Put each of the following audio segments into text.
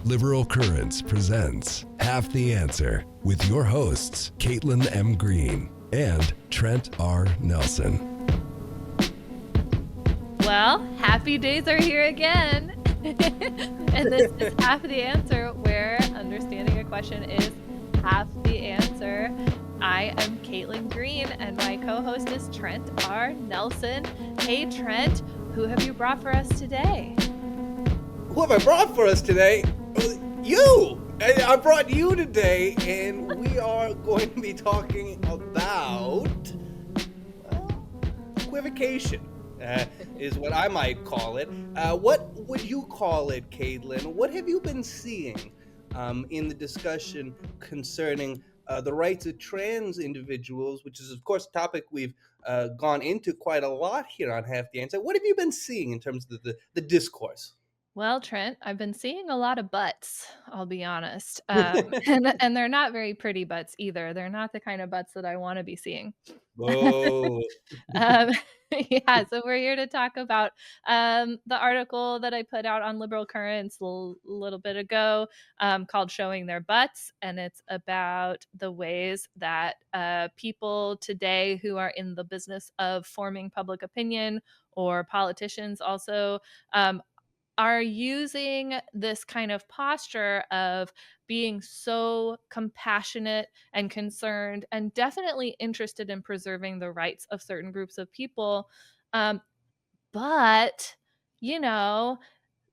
Liberal Currents presents Half the Answer with your hosts, Caitlin M. Green and Trent R. Nelson. Well, happy days are here again. And this is Half the Answer, where understanding a question is half the answer. I am Caitlin Green, and my co-host is Trent R. Nelson. Hey, Trent, who have you brought for us today? Who have I brought for us today? You! I brought you today, and we are going to be talking about, well, equivocation, is what I might call it. What would you call it, Caitlin? What have you been seeing in the discussion concerning the rights of trans individuals, which is, of course, a topic we've gone into quite a lot here on Half the Answer. What have you been seeing in terms of the discourse? Well, Trent, I've been seeing a lot of butts, I'll be honest. And they're not very pretty butts either. They're not the kind of butts that I want to be seeing. Oh, Um, yeah, so we're here to talk about the article that I put out on Liberal Currents a little bit ago called Showing Their Butts. And it's about the ways that people today who are in the business of forming public opinion, or politicians also, are using this kind of posture of being so compassionate and concerned and definitely interested in preserving the rights of certain groups of people. But, you know,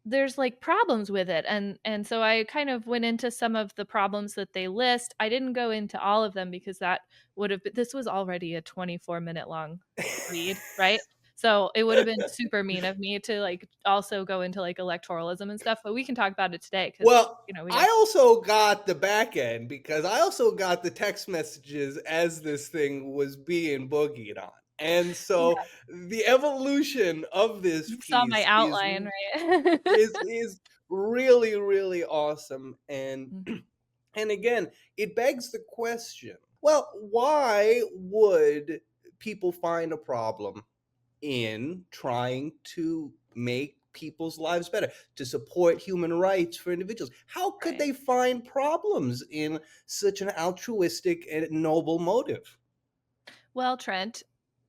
there's like problems with it. And so I kind of went into some of the problems that they list. I didn't go into all of them because that would have been, this was already a 24-minute long read, right? So it would have been super mean of me to like also go into like electoralism and stuff, but we can talk about it today because, well, you know, we I got also got the back end because I also got the text messages as this thing was being boogied on. And so yeah, the evolution of this you saw my piece outline, right? is really, really awesome. And and again, it begs the question, well, why would people find a problem in trying to make people's lives better, to support human rights for individuals? How could Right. they find problems in such an altruistic and noble motive? Well, Trent,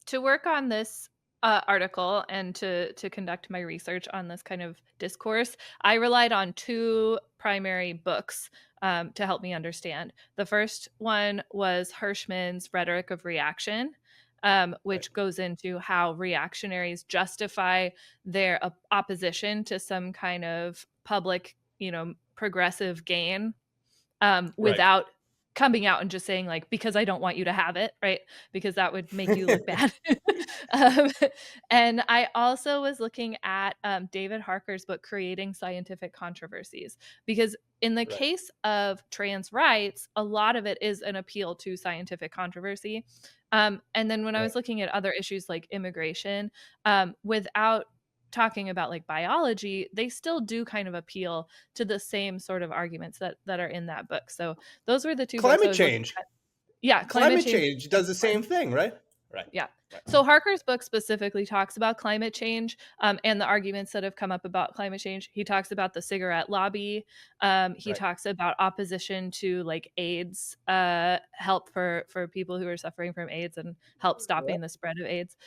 to work on this article and to conduct my research on this kind of discourse, I relied on two primary books to help me understand. The first one was Hirschman's Rhetoric of Reaction, Right. which goes into how reactionaries justify their opposition to some kind of public, progressive gain Right. without coming out and just saying like, because I don't want you to have it, right? Because that would make you look bad. um, and I also was looking at David Harker's book, Creating Scientific Controversies, because in the Right. case of trans rights, a lot of it is an appeal to scientific controversy. And then when I was Right. looking at other issues like immigration, without talking about like biology, they still do kind of appeal to the same sort of arguments that are in that book. So those were the two books I Climate was looking change. at. Yeah, climate Climate change change is does the one. same thing, right? Right. Yeah. Right. So Harker's book specifically talks about climate change and the arguments that have come up about climate change. He talks about the cigarette lobby. He Right. talks about opposition to like AIDS, help for people who are suffering from AIDS and help stopping the spread of AIDS.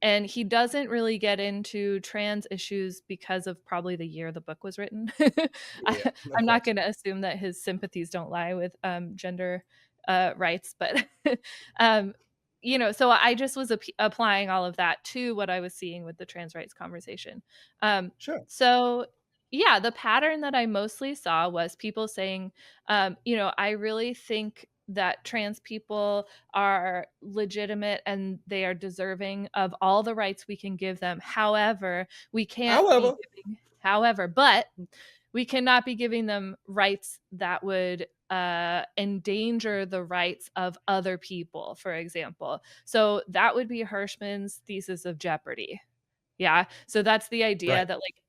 And he doesn't really get into trans issues because of probably the year the book was written. Yeah, of I'm not course. going to assume that his sympathies don't lie with gender rights, but so I just was applying all of that to what I was seeing with the trans rights conversation. Sure. So yeah, the pattern that I mostly saw was people saying, I really think that trans people are legitimate and they are deserving of all the rights we can give them. However, But we cannot be giving them rights that would endanger the rights of other people, for example. So that would be Hirschman's thesis of jeopardy. Yeah. So that's the idea right. that like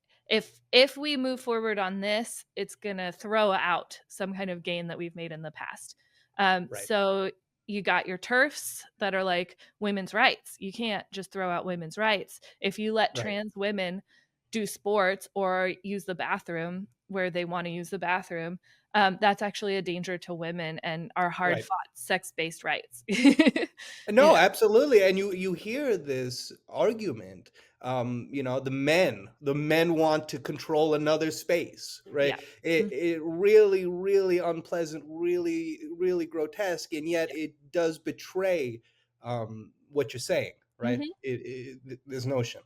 if we move forward on this, it's gonna throw out some kind of gain that we've made in the past. Right. So you got your TERFs that are like women's rights. You can't just throw out women's rights. If you let Right. trans women do sports or use the bathroom where they want to use the bathroom, that's actually a danger to women and our hard Right. fought sex-based rights. You No, know? absolutely. And you hear this argument, the men want to control another space, right? Yeah. It Mm, it really, really unpleasant, really, really grotesque, and yet yeah. it does betray what you're saying, right? Mhm. This notion.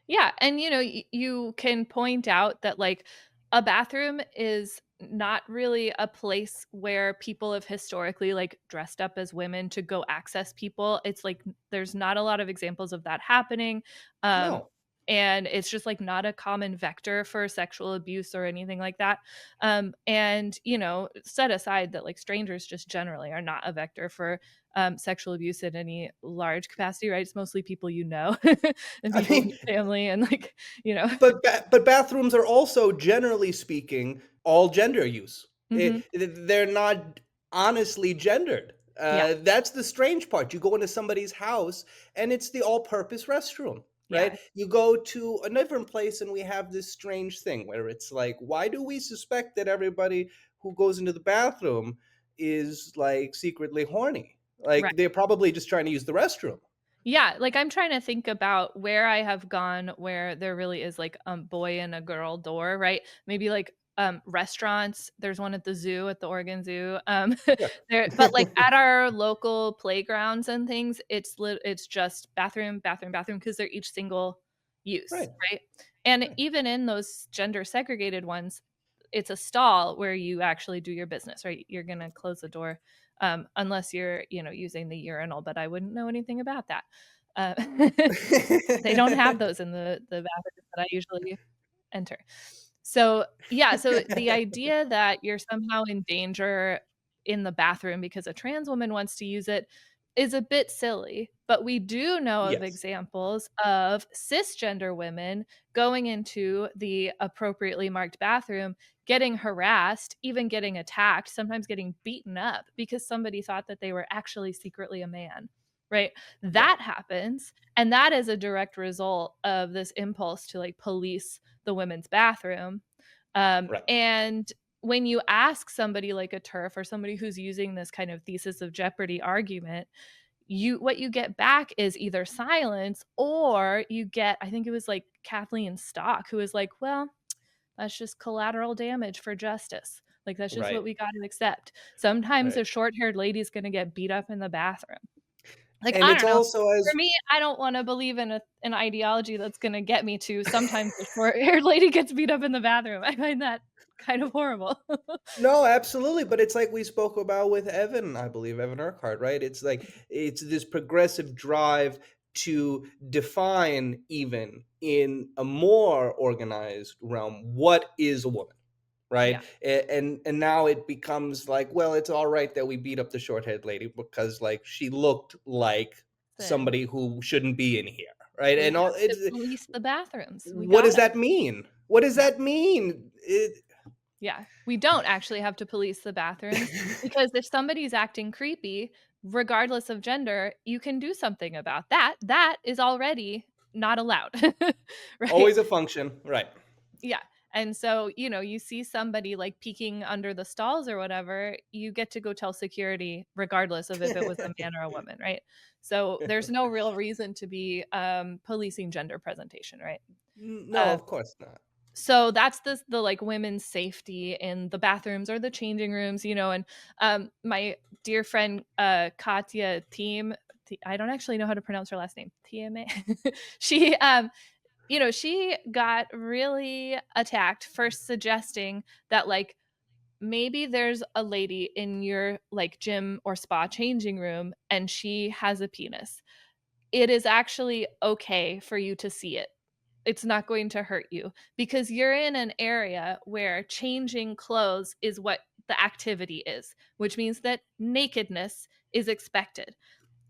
Yeah, and you can point out that like a bathroom is not really a place where people have historically like dressed up as women to go access people. It's like there's not a lot of examples of that happening. Um No. and it's just like not a common vector for sexual abuse or anything like that. And set aside that like strangers just generally are not a vector for sexual abuse in any large capacity, right? It's mostly people and I people in mean, your family and like, you know. but bathrooms are also, generally speaking, all gender use. Mhm. They're not honestly gendered. Yeah, That's the strange part. You go into somebody's house and it's the all-purpose restroom, yeah, right? You go to a different place and we have this strange thing where it's like, why do we suspect that everybody who goes into the bathroom is like secretly horny? right. Like they're probably just trying to use the restroom. Yeah, like, I'm trying to think about where I have gone where there really is, like, a boy and a girl door, right? Maybe, like, restaurants. There's one at the zoo, at the Oregon Zoo. Yeah. But, like, at our local playgrounds and things, it's just bathroom, bathroom, bathroom because 'cause they're each single use, Right. right? And Right. even in those gender segregated ones, it's a stall where you actually do your business, right? You're gonna close the door, unless you're, using the urinal, but I wouldn't know anything about that. Uh, they don't have those in the bathrooms that I usually enter. So, yeah, so the idea that you're somehow in danger in the bathroom because a trans woman wants to use it is a bit silly, but we do know of Yes. examples of cisgender women going into the appropriately marked bathroom, getting harassed, even getting attacked, sometimes getting beaten up because somebody thought that they were actually secretly a man, right? Right. That happens, and that is a direct result of this impulse to, like, police the women's bathroom. Right. And when you ask somebody like a TERF or somebody who's using this kind of thesis of jeopardy argument, what you get back is either silence or you get, I think it was like Kathleen Stock, who was like, well, that's just collateral damage for justice. Like, that's just what Right. we got to accept. Sometimes Right. a short haired lady's going to get beat up in the bathroom. Like, And I it's don't know. also For as me, I don't wanna believe in an ideology that's gonna get me to sometimes a short-haired lady gets beat up in the bathroom. I find that kind of horrible. no, absolutely, but it's like we spoke about with Evan, I believe, Evan Urquhart, right? It's like it's this progressive drive to define, even in a more organized realm, what is a woman, right? Yeah, And now it becomes like, well, it's all right that we beat up the short-haired lady because like she looked like then somebody who shouldn't be in here, right? we And all have to it's police the bathrooms. We what does gotta. that mean? What does Yeah, that mean? yeah. We don't actually have to police the bathrooms because if somebody's acting creepy, regardless of gender, you can do something about that. That is already not allowed, right? Always a function, right? Yeah. And so, you see somebody like peeking under the stalls or whatever, you get to go tell security regardless of if it was a man or a woman, right? So there's no real reason to be policing gender presentation, right? No, Uh, of course not. so that's the like women's safety in the bathrooms or the changing rooms, and my dear friend Katya Team, I don't actually know how to pronounce her last name. TMA. she she got really attacked for suggesting that, like, maybe there's a lady in your, like, gym or spa changing room and she has a penis. It is actually okay for you to see it. It's not going to hurt you because you're in an area where changing clothes is what the activity is, which means that nakedness is expected.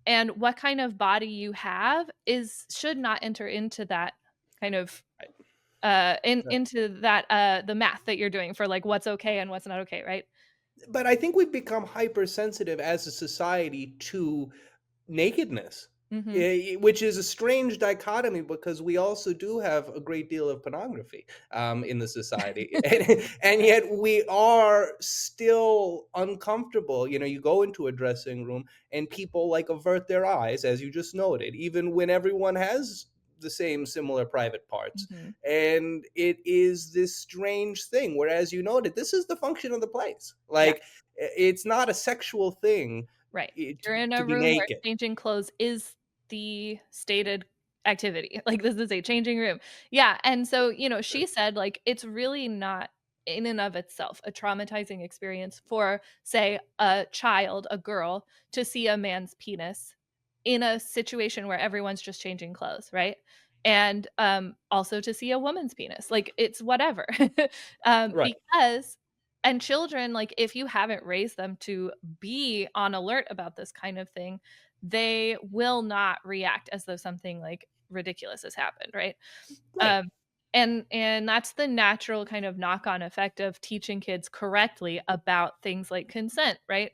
And what kind of body you have should not enter into that kind of Right. Right. into that the math that you're doing for like what's okay and what's not okay, right? But I think we've become hypersensitive as a society to nakedness. Hmm. Which is a strange dichotomy because we also do have a great deal of pornography in the society, and yet we are still uncomfortable. You know, you go into a dressing room and people like avert their eyes, as you just noted, even when everyone has the same similar private parts. Hmm. And it is this strange thing, whereas you noted, this is the function of the place. Yeah. Like, it's not a sexual thing Right. to, You're in to a be room where naked. changing clothes is the stated activity. Like, this is a changing room. Yeah, and so, she said, like, it's really not in and of itself a traumatizing experience for, say, a child, a girl, to see a man's penis in a situation where everyone's just changing clothes, right? And, also to see a woman's penis. Like, it's whatever. Right. Because and children, like, if you haven't raised them to be on alert about this kind of thing, they will not react as though something, like, ridiculous has happened, right? Right. Um, and that's the natural kind of knock-on effect of teaching kids correctly about things like consent, right?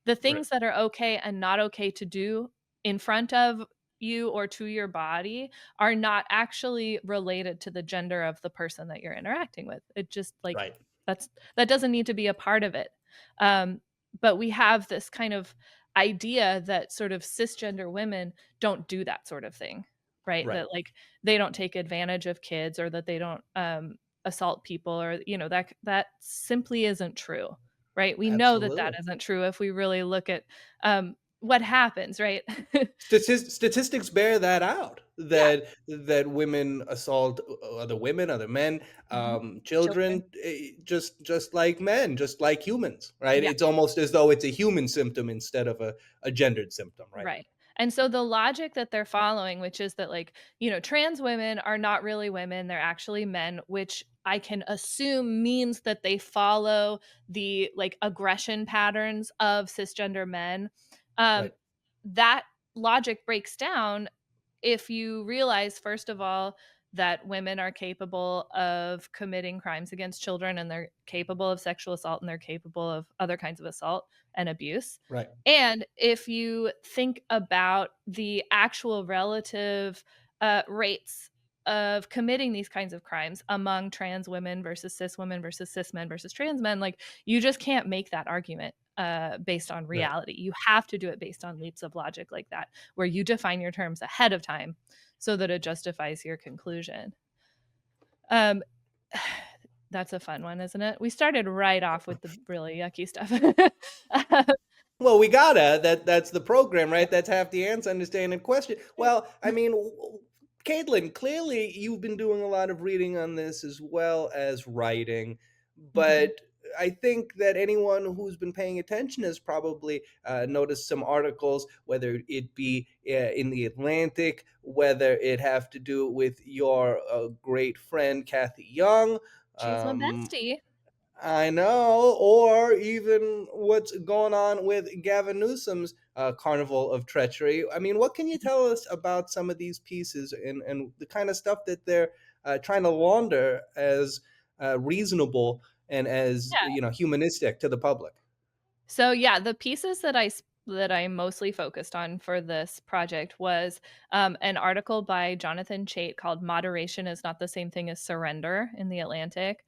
The Right. things that are okay and not okay to do in front of you or to your body are not actually related to the gender of the person that you're interacting with. It just, like, Right. that's that doesn't need to be a part of it. Um, but we have this kind of idea that sort of cisgender women don't do that sort of thing, right? Right. That, like, they don't take advantage of kids or that they don't, assault people or, that simply isn't true, right? We know that that Absolutely. isn't true if we really look at, what happens, right? Statistics bear that out, Yeah. that women assault other women, other men, Mhm. Children. children, just like men, just like humans, right? Yeah. It's almost as though it's a human symptom instead of a gendered symptom, right? Right. And so the logic that they're following, which is that, like, trans women are not really women, they're actually men, which I can assume means that they follow the, like, aggression patterns of cisgender men. Um, Right. that logic breaks down if you realize, first of all, that women are capable of committing crimes against children and they're capable of sexual assault and they're capable of other kinds of assault and abuse. Right. And if you think about the actual relative rates of committing these kinds of crimes among trans women versus cis men versus trans men, like, you just can't make that argument based on Right. reality. You have to do it based on leaps of logic like that, where you define your terms ahead of time so that it justifies your conclusion. Um, that's a fun one, isn't it? We started right off with the really yucky stuff. Well, we gotta. That's the program, right? That's half the answer. Understand the question. Well, I mean, Caitlin, clearly you've been doing a lot of reading on this as well as writing, Mhm. but I think that anyone who's been paying attention has probably noticed some articles, whether it be in the Atlantic, whether it have to do with your great friend Kathy Young. She's my Um, bestie. I know, or even what's going on with Gavin Newsom's Carnival of Treachery. I mean, what can you tell us about some of these pieces and the kind of stuff that they're trying to launder as reasonable and as humanistic to the public? So yeah, the pieces that I mostly focused on for this project was an article by Jonathan Chait called "Moderation is Not the Same Thing as Surrender" in the Atlantic.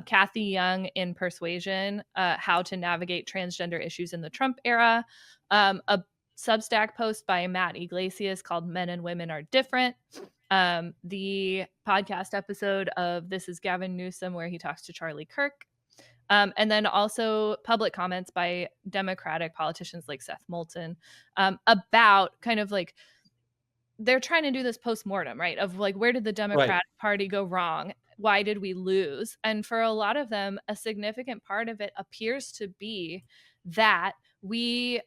Kathy Young in "Persuasion: How to Navigate Transgender Issues in the Trump Era." A Substack post by Matt Iglesias called "Men and Women Are Different." The podcast episode of "This is Gavin Newsom" where he talks to Charlie Kirk. And then also public comments by Democratic politicians like Seth Moulton about kind of like they're trying to do this post-mortem, right? Of like, where did the Right, Democratic Party go wrong? Why did we lose? And for a lot of them, a significant part of it appears to be that we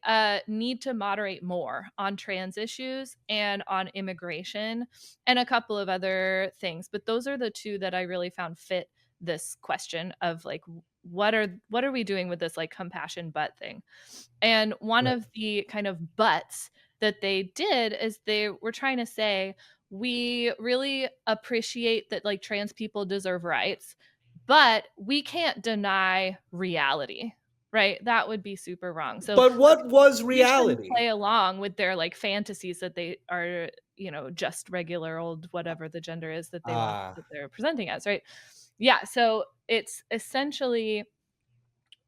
need to moderate more on trans issues and on immigration and a couple of other things. But those are the two that I really found fit this question of like, what are we doing with this like compassion but thing? And one right, of the kind of buts that they did is they were trying to say, we really appreciate that like trans people deserve rights, but we can't deny reality. right? That would be super wrong. So But what was we shouldn't reality? play along with their like fantasies that they are, just regular old whatever the gender is that they want Ah, that they're presenting as, right? Yeah, so it's essentially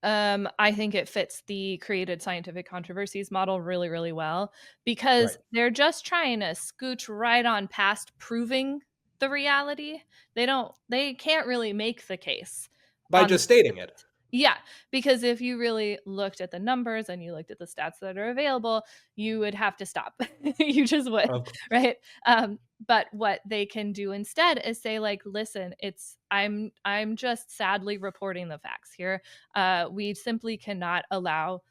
I think it fits the created scientific controversies model really, really well because right. they're just trying to scooch right on past proving the reality. They can't really make the case By on the just stating it. yeah, because if you really looked at the numbers and you looked at the stats that are available, you would have to stop. You just would, Of right? But what they can do instead is say, like, listen, I'm just sadly reporting the facts here. We simply cannot allow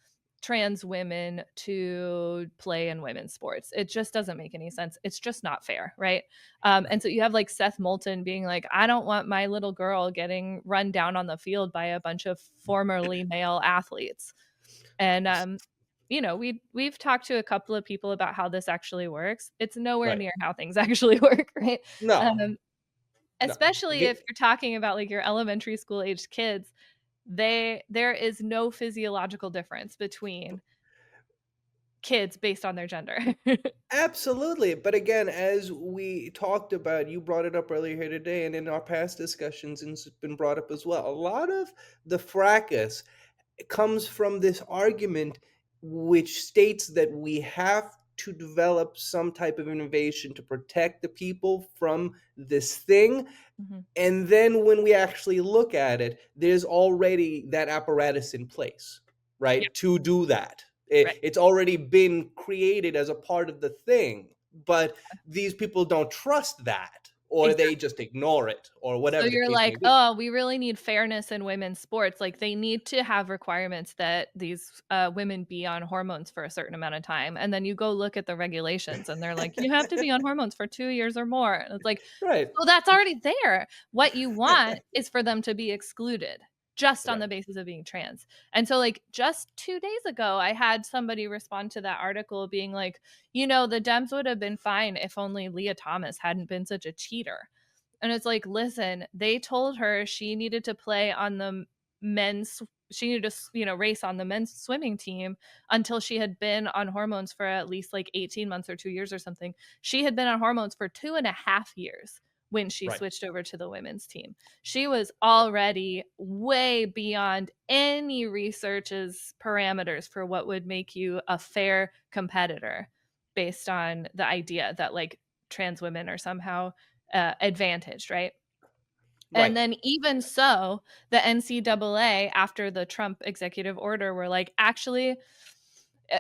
trans women to play in women's sports. It just doesn't make any sense. It's just not fair, right? And so you have like Seth Moulton being like, I don't want my little girl getting run down on the field by a bunch of formerly male athletes. And we've talked to a couple of people about how this actually works. It's nowhere right. near how things actually work, right? No. Um, No. Especially if Get, you're talking about like your elementary school aged kids, there is no physiological difference between kids based on their gender. Absolutely. But again, as we talked about, you brought it up earlier here today, and in our past discussions, and it's been brought up as well. A lot of the fracas comes from this argument which states that we have to develop some type of innovation to protect the people from this thing. Mhm. And then when we actually look at it, there's already that apparatus in place, Yeah, right? To do that. right. It's already been created as a part of the thing, but these people don't trust that, or they Exactly. just ignore it, or So whatever the you're case may like, be. "Oh, we really need fairness in women's sports." Like, they need to have requirements that these, women be on hormones for a certain amount of time, and then you go look at the regulations, and they're like, "You have to be on hormones for 2 years or more." And it's like, Right. "Well, that's already there." What you want is for them to be excluded just on Right. the basis of being trans. And so, like, just 2 days ago, I had somebody respond to that article being like, "The Dems would have been fine if only Leah Thomas hadn't been such a cheater." And it's like, listen, they told her she needed to play on the men's she needed to, race on the men's swimming team until she had been on hormones for at least like 18 months or 2 years or something. She had been on hormones for 2.5 years when she Right. switched over to the women's team. She was Right. already way beyond any research's parameters for what would make you a fair competitor based on the idea that like trans women are somehow advantaged, right? And Right. then even so, the NCAA, after the Trump executive order, were like, actually,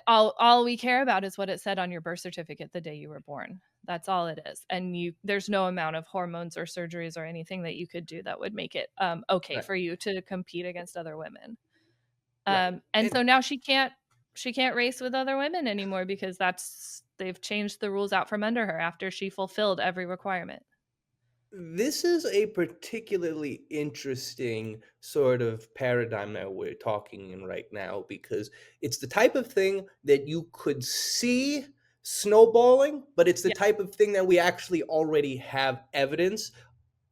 all we care about is what it said on your birth certificate the day you were born. That's all it is. And there's no amount of hormones or surgeries or anything that you could do that would make it okay Right. for you to compete against other women. Right. And And so now she can't race with other women anymore because they've changed the rules out from under her after she fulfilled every requirement. this is a particularly interesting sort of paradigm that we're talking in right now because it's the type of thing that you could see snowballing, but it's the Yeah. type of thing that we actually already have evidence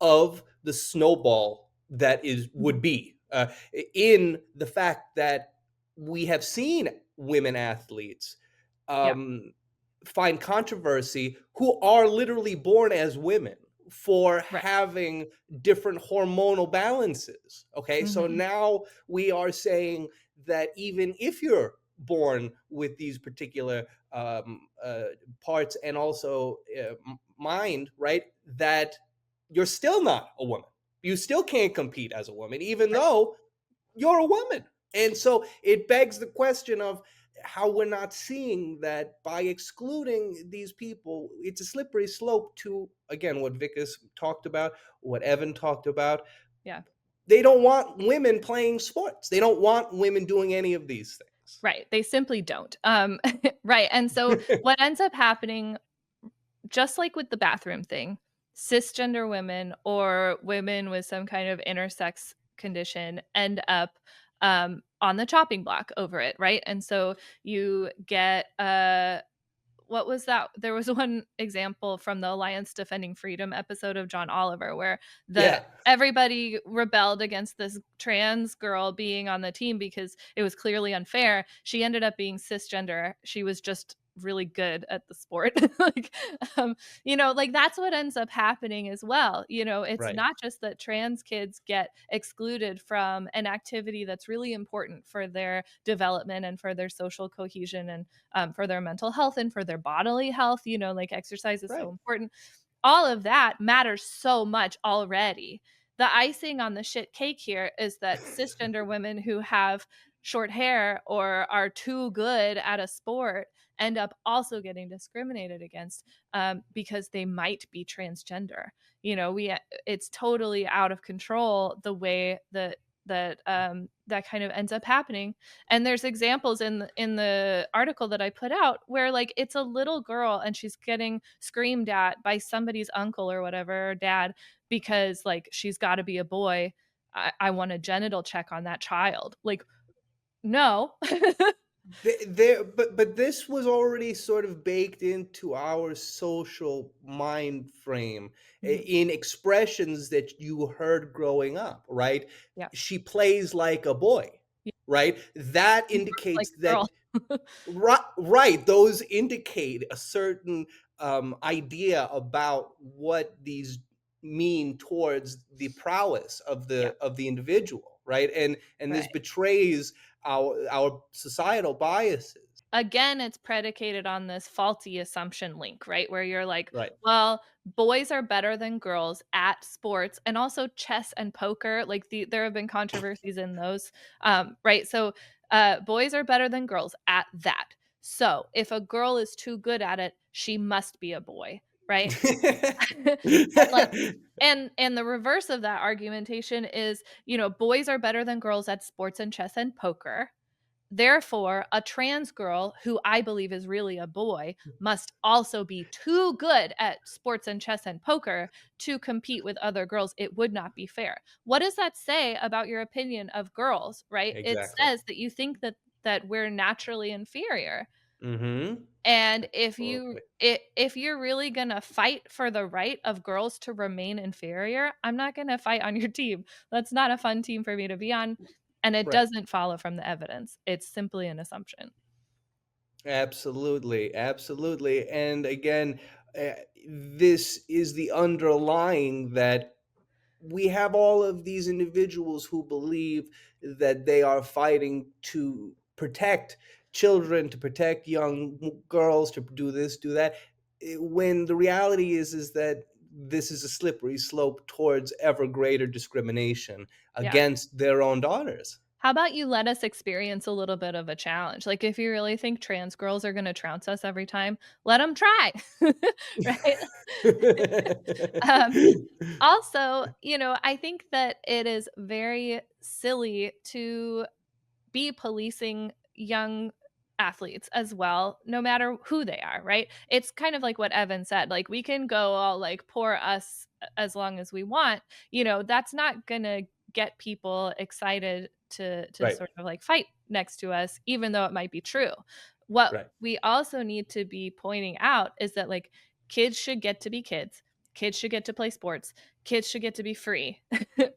of the snowball that is Mhm. would be in the fact that we have seen women athletes Yeah. um, find controversy who are literally born as women for Right. having different hormonal balances. Okay, so Mhm. now we are saying that even if you're born with these particular parts and also mind, right, that you're still not a woman. You still can't compete as a woman, even Right. though you're a woman. And so it begs the question of how we're not seeing that by excluding these people, it's a slippery slope to, again, what Vic has talked about, what Evan talked about. Yeah. They don't want women playing sports, they don't want women doing any of these Right. They simply don't. Right. And so things. what ends up happening, just like with the bathroom thing, cisgender women or women with some kind of intersex condition end up on the chopping block over it, right? And so you get what was that? There was one example from the Alliance Defending Freedom episode of John Oliver where the Yeah. everybody rebelled against this trans girl being on the team because it was clearly unfair. She ended up being cisgender. She was just really good at the sport. Like, um, like that's what ends up happening as well. It's Right. not just that trans kids get excluded from an activity that's really important for their development and for their social cohesion and for their mental health and for their bodily health. Like exercise is so Right. important. All of that matters so much already. The icing on the shit cake here is that cisgender women who have short hair or are too good at a sport end up also getting discriminated against because they might be transgender. It's totally out of control the way that kind of ends up happening. And there's examples in the article that I put out where like it's a little girl and she's getting screamed at by somebody's uncle or whatever, or dad, because like she's got to be a boy. I want a genital check on that child. Like, no. But this was already sort of baked into our social mind frame Mhm. in expressions that you heard growing up, right? Yeah. She plays like a boy, Yeah. right? That She works like indicates a that girl. right, those indicate a certain idea about what these mean towards the prowess of Yeah. the individual, right? And this Right. betrays our societal biases. Again, it's predicated on this faulty assumption link, right? Where you're like, Right. well, boys are better than girls at sports and also chess and poker. Like there have been controversies in those. Right. So boys are better than girls at that. So if a girl is too good at it, she must be a boy, right? And like and the reverse of that argumentation is, boys are better than girls at sports and chess and poker. Therefore, a trans girl who I believe is really a boy must also be too good at sports and chess and poker to compete with other girls. It would not be fair. What does that say about your opinion of girls, right? It Exactly. says that you think that we're naturally inferior. Mm-hmm. And Absolutely. if you're really going to fight for the right of girls to remain inferior, I'm not going to fight on your team. That's not a fun team for me to be on, and it Right. doesn't follow from the evidence. It's simply an assumption. Absolutely. Absolutely. And again, uh, this is the underlying that we have all of these individuals who believe that they are fighting to protect children, to protect young girls, to do this, do that, when the reality is that this is a slippery slope towards ever greater discrimination Yeah. against their own daughters. How about you let us experience a little bit of a challenge? Like if you really think trans girls are going to trounce us every time, let them try. Right? um Also, I think that it is very silly to be policing young athletes as well, no matter who they are, right? It's kind of like what Evan said. Like we can go all like poor us as long as we want. That's not gonna get people excited to Right, sort of like fight next to us, even though it might be true. What right, we also need to be pointing out is that like kids should get to be kids. Kids should get to play sports. Kids should get to be free,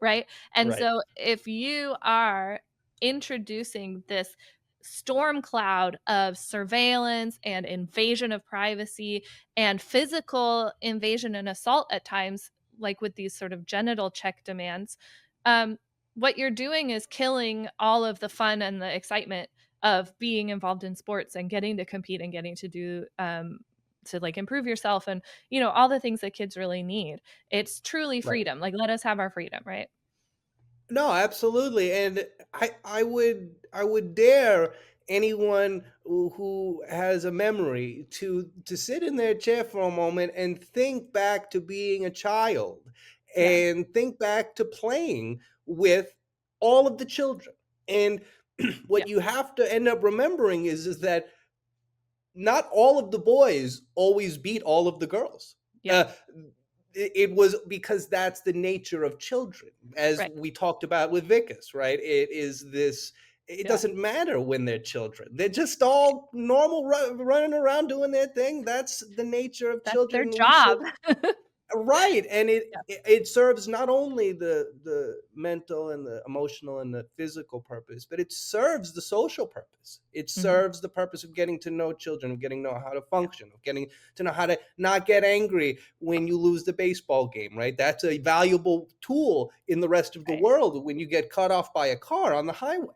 right? And right, so if you are introducing this storm cloud of surveillance and invasion of privacy and physical invasion and assault at times, like with these sort of genital check demands, what you're doing is killing all of the fun and the excitement of being involved in sports and getting to compete and getting to do to like improve yourself and all the things that kids really need. It's truly right. freedom. Like let us have our freedom, right? No, absolutely. And I would dare anyone who has a memory to sit in their chair for a moment and think back to being a child Yeah. and think back to playing with all of the children. And Yeah. what you have to end up remembering is that not all of the boys always beat all of the girls. Yeah. Uh, it was because that's the nature of children, as Right. we talked about with Vicus, right? It is this It Yeah. doesn't matter when they're children. They're just all normal, running around doing their thing. That's the nature of That's their children. We job. should Right, and Yeah. it serves not only the mental and the emotional and the physical purpose, but it serves the social purpose. It Mhm. serves the purpose of getting to know children, of getting to know how to Yeah. function, of getting to know how to not get angry when you lose the baseball game, right? That's a valuable tool in the rest of the Right. world when you get cut off by a car on the highway,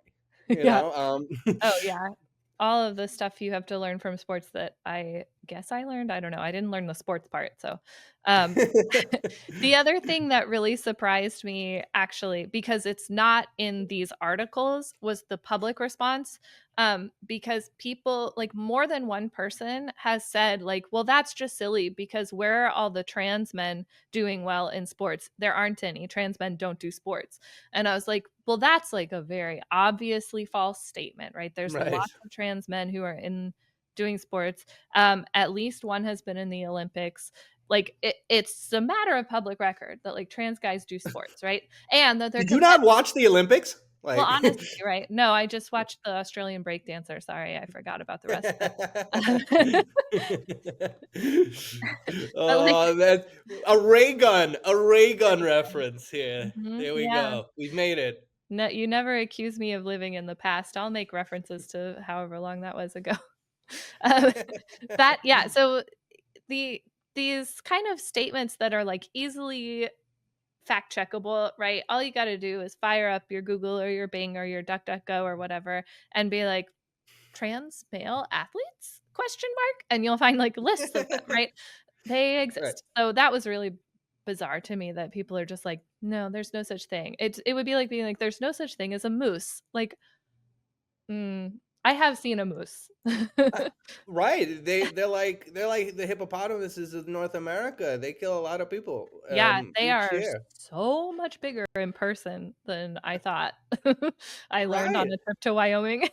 you Yeah. know? Oh, yeah. All of the stuff you have to learn from sports that I guess I learned, I don't know, I didn't learn the sports part, so, um, the other thing that really surprised me, actually, because it's not in these articles, was the public response, because people like, more than one person has said, like, "Well, that's just silly because where are all the trans men doing well in sports? There aren't any. Trans men don't do sports." And I was like, "Well, that's, like, a very obviously false statement, right? There's Right. lots of trans men who are in doing sports. At least one has been in the Olympics. Like, it's a matter of public record that, like, trans guys do sports, right? And that they're Did you not watch the Olympics? well, Like honestly, right? No, I just watched the Australian break dancer. Sorry, I forgot about the rest of it. But, like Oh, that's a ray gun reference here. mhm, There we yeah. go. We've made it. No, you never accuse me of living in the past. I'll make references to however long that was ago. Um, that yeah, so the these kind of statements that are, like, easily fact checkable, right? All you gotta do is fire up your Google or your Bing or your DuckDuckGo or whatever and be like, "Trans male athletes?" Question mark, and you'll find, like, lists of them, right? They Right. exist. So that was really bizarre to me that people are just like, "No, there's no such thing." It would be like being like, "There's no such thing as a moose." Like, I have seen a moose. Uh, right. They're like the hippopotamuses of North America. They kill a lot of people Yeah, they each are year. so much bigger in person than I thought. I learned on Right. a trip to Wyoming.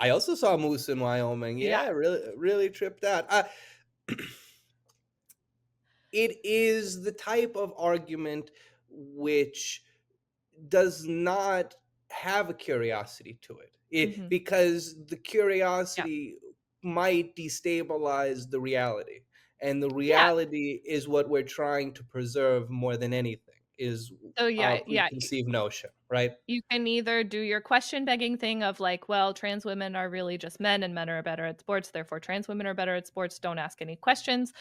I also saw moose in Wyoming. Yeah. Yeah, really tripped out. It is the type of argument which does not have a curiosity to it, Mhm. because the Yeah. curiosity might destabilize the reality, and the Yeah. reality is what we're trying to preserve more than anything is So, our yeah, preconceived notion, right? you can either do your question begging thing of like, well, trans women are really just men and men are better at sports, therefore trans women are better at sports, don't ask any questions.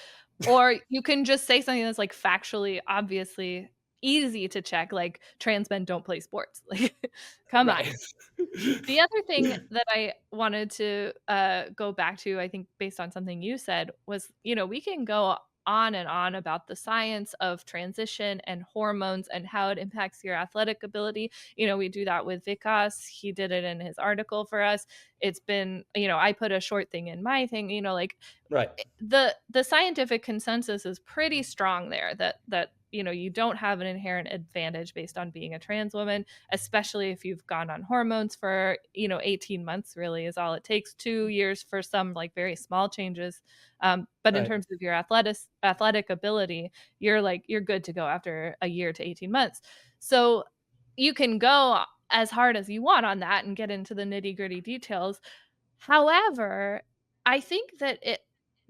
Or you can just say something that's like factually, obviously easy to check, like trans men don't play sports. Like, come on. Right. The other thing that I wanted to go back to, I think based on something you said, was, we can go on and on about the science of transition and hormones and how it impacts your athletic ability. We do that with Vikas. He did it in his article for us. It's been, I put a short thing in my thing, like Right. the scientific consensus is pretty strong there that you don't have an inherent advantage based on being a trans woman, especially if you've gone on hormones for 18 months really is all it takes, 2 years for some like very small changes, but in Right. terms of your athletic ability, you're good to go after a year to 18 months. So you can go as hard as you want on that and get into the nitty gritty details. However, I think that it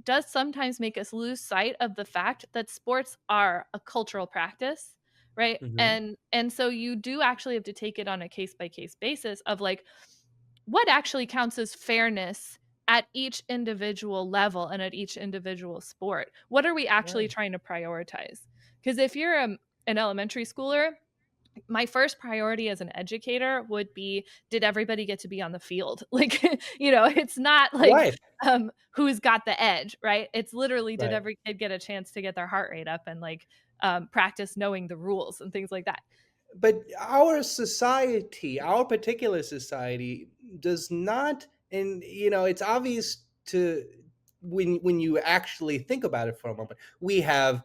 does sometimes make us lose sight of the fact that sports are a cultural practice, right? Mhm. And so you do actually have to take it on a case by case basis of like what actually counts as fairness at each individual level and at each individual sport. What are we actually Right. trying to prioritize? Because if you're an elementary schooler, my first priority as an educator would be, did everybody get to be on the field? Like, it's not like, Right. who's got the edge, right? It's literally, did Right. every kid get a chance to get their heart rate up and like, practice knowing the rules and things like that. But our society, our particular society, does not, and it's obvious to when you actually think about it for a moment. We have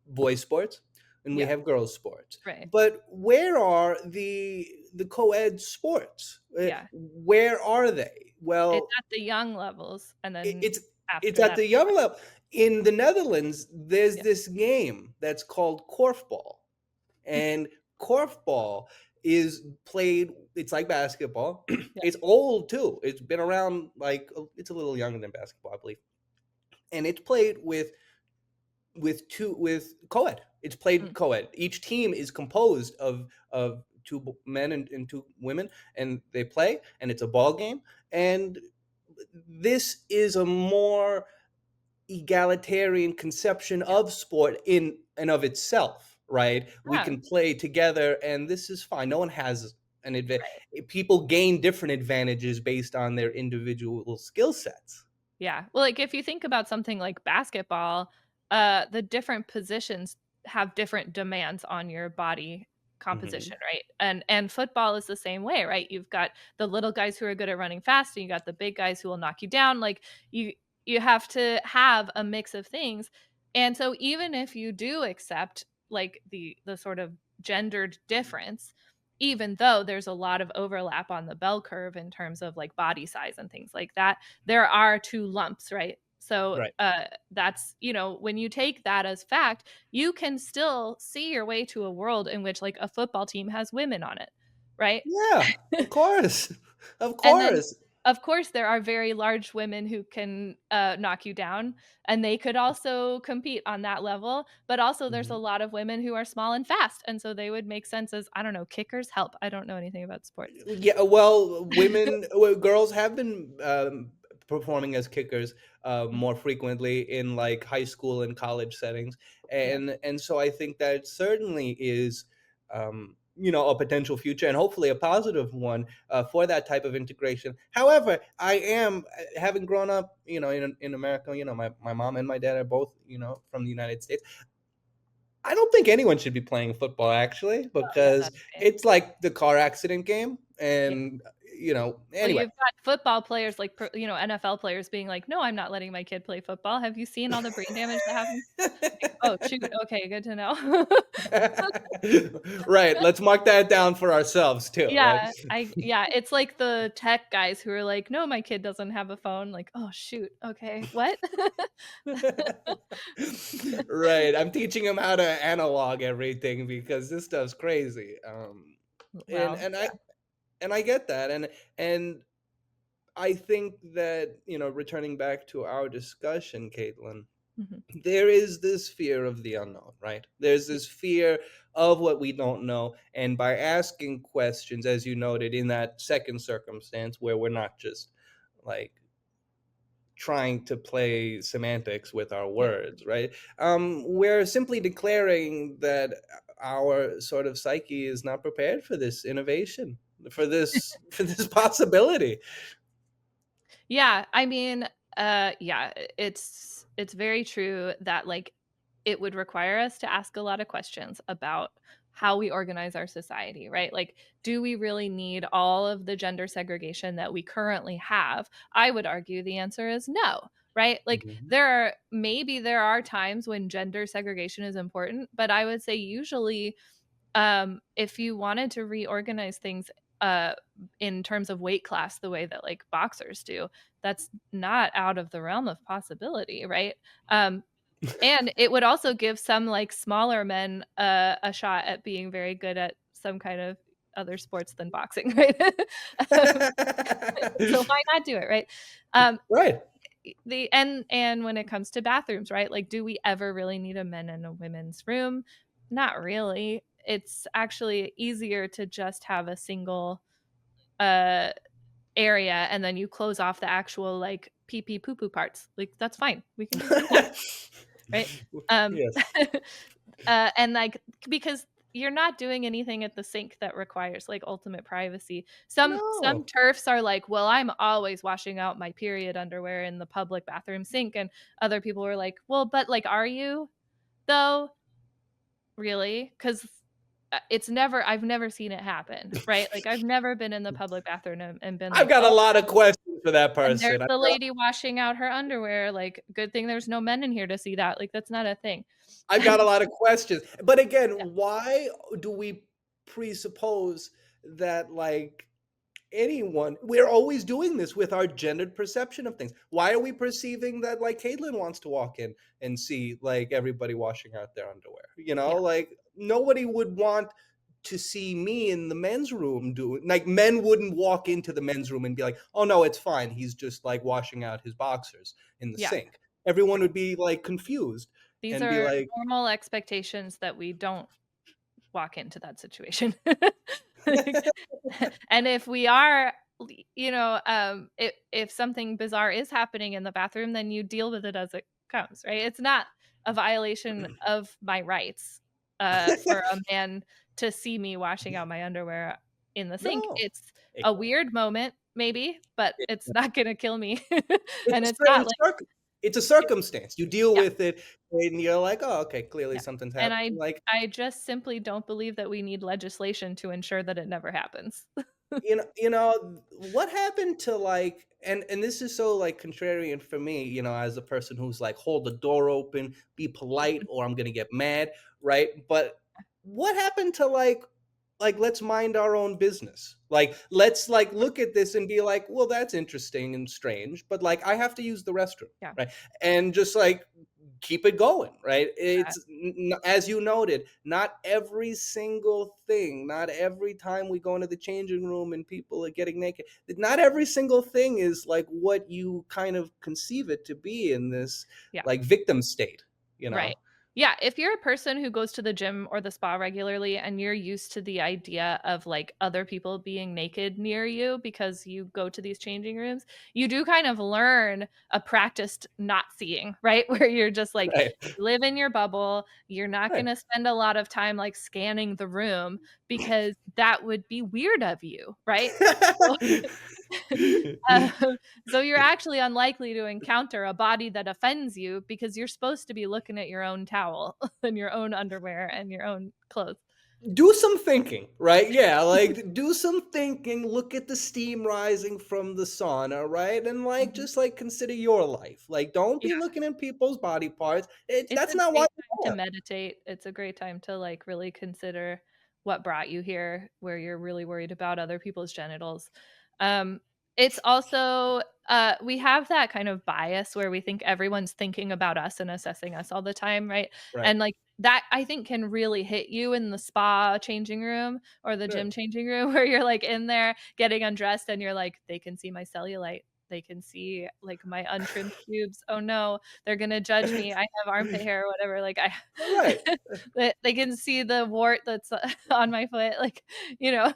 boys sports and we Yeah, have girls sports, right. but where are the co-ed sports? Yeah. Where are they? It's Well, at the young levels and it, then it's it's after at that. the young level. In the Netherlands, there's Yeah. this game that's called korfball, and korfball is played. It's like basketball. Yeah. It's old too. It's been around, like, it's a little younger than basketball, I believe. And it's played with co-ed. It's played Mm. co-ed. Each team is composed of two men and two women, and they play, and it's a ball game. And this is a more egalitarian conception of sport in and of itself, right? We Yeah. can play together, and this is fine. No one has an advantage. Right. People gain different advantages based on their individual skill sets. Yeah. Well, like if you think about something like basketball, the different positions have different demands on your body Hmm. composition, right? And football is the same way, right? You've got the little guys who are good at running fast, and you got the big guys who will knock you down. Like you you have to have a mix of things. And so even if you do accept like the sort of gendered difference, even though there's a lot of overlap on the bell curve in terms of like body size and things like that, there are two lumps, right? So Right. that's, when you take that as fact, you can still see your way to a world in which like a football team has women on it, right? Yeah, of course. Of And then, course. of course, there are very large women who can knock you down, and they could also compete on that level. But also, there's a Mhm. lot of women who are small and fast, and so they would make sense as, I don't know, kickers. Help! I don't know anything about sports. Yeah, girls have been performing as kickers more frequently in like high school and college settings, Yeah. and so I think that certainly is, a potential future and hopefully a positive one for that type of integration. However, I am having grown up, in America. My mom and my dad are both, from the United States. I don't think anyone should be playing football, actually, Oh, yeah, because that's okay. it's like the car accident game. Yeah. And, Well, anyway. you've got football players like, NFL players being like, "No, I'm not letting my kid play football." Have you seen all the brain damage that happens? Like, oh, shoot. Okay, good to know. Right. Let's mark that down for ourselves, too, right? Yeah, it's like the tech guys who are like, "No, my kid doesn't have a phone." Like, "Oh, shoot. Okay. What?" Right. I'm teaching him how to analog everything because this stuff's crazy. And Well, and I yeah. and I get that. And I think that, returning back to our discussion, Caitlin, Mhm. there is this fear of the unknown, right? There's Yeah. this fear of what we don't know. And by asking questions, as you noted in that second circumstance where we're not just like trying to play semantics with our Yeah. words, right? We're simply declaring that our sort of psyche is not prepared for this innovation, for this possibility. Yeah, I mean, yeah, it's very true that like it would require us to ask a lot of questions about how we organize our society, right? Like, do we really need all of the gender segregation that we currently have? I would argue the answer is no, right? Like Mhm. there are times when gender segregation is important, but I would say usually if you wanted to reorganize things uh in terms of weight class the way that like boxers do, that's not out of the realm of possibility, right? And it would also give some like smaller men a shot at being very good at some kind of other sports than boxing, right? um, so why not do it, right? um Right. and when it comes to bathrooms, right? Like, do we ever really need a men and a women's room? Not really. It's actually easier to just have a single uh area, and then you close off the actual like pee pee poo poo parts. Like that's fine. We can just do that, right? Um Yes. and like because you're not doing anything at the sink that requires like ultimate privacy. Some No. turfs are like, well, I'm always washing out my period underwear in the public bathroom sink, and other people were like, well, but like, are you though? Really? Because I've never seen it happen, right? Like I've never been in the public bathroom and been I've like, got a oh, lot of questions for that and there's person. the lady washing out her underwear. Like, good thing there's no men in here to see that. Like, that's not a thing. I've got a lot of questions. But Yeah. again, why do we presuppose that, like, we're always doing this with our gendered perception of things? Why are we perceiving that, like, Caitlin wants to walk in and see, like, everybody washing out their underwear? Yeah. Like, nobody would want to see me in the men's room doing, like, men wouldn't walk into the men's room and be like, oh no, it's fine, he's just like washing out his boxers in the Yeah. sink. Everyone would be like confused These and be are like, normal expectations that we don't walk into that situation. Like, and if we are, if something bizarre is happening in the bathroom, then you deal with it as it comes, right? It's not a violation of my rights, for a man to see me washing out my underwear in the sink. no. It's a weird moment, maybe, but it's not gonna kill me. And it's not like It's a circumstance. You deal yeah, with it, and you're like, "Oh, okay, clearly yeah. something's And happening." Like, I just simply don't believe that we need legislation to ensure that it never happens. what happened to, like, and this is so, like, contrarian for me, as a person who's like, hold the door open, be polite, or I'm gonna get mad, right? But what happened to, like, let's mind our own business. Like, let's, like, look at this and be like, well, that's interesting and strange, but, like, I have to use the restroom, Yeah, right? And just, like, keep it going, right? yeah, It's as you noted, not every single thing, not every time we go into the changing room and people are getting naked, not every single thing is like what you kind of conceive it to be in this, yeah. like, victim state, you know? Right. Yeah, if you're a person who goes to the gym or the spa regularly and you're used to the idea of like other people being naked near you because you go to these changing rooms, you do kind of learn a practiced not seeing, right? Where you're just like Right. you live in your bubble, you're not going Right. to spend a lot of time like scanning the room because that would be weird of you, right? Um, so you're actually unlikely to encounter a body that offends you because you're supposed to be looking at your own towel and your own underwear and your own clothes. Do some thinking, right? Yeah, like, do some thinking, look at the steam rising from the sauna, right? And, like, Mhm. just, like, consider your life. Like, don't Yeah. be looking at people's body parts. It's That's a not why great time you're to meditate. It's a great time to, like, really consider what brought you here, where you're really worried about other people's genitals. Um, it's also, we have that kind of bias where we think everyone's thinking about us and assessing us all the time, right? there. Right. And, like, that I think can really hit you in the spa changing room or the Right. gym changing room where you're, like, in there getting undressed and you're like, "They can see my cellulite. They can see, like, my untrimmed pubes. Oh, no. They're gonna judge me. I have armpit hair or whatever, like, I Right. they can see the wart that's on my foot, like, you know,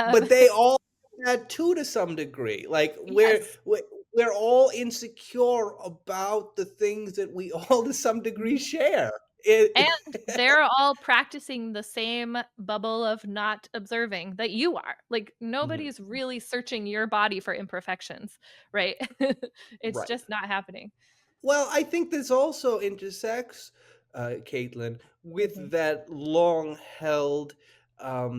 But um, they all have that too, to some degree. Like, yes, we're all insecure about the things that we all to some degree mhm, share. and It they're all practicing the same bubble of not observing that you are, like, Mhm. nobody's really searching your body for imperfections, right? It's Right. just not happening. Well, I think this also intersects, Caitlin, Mhm, with that long-held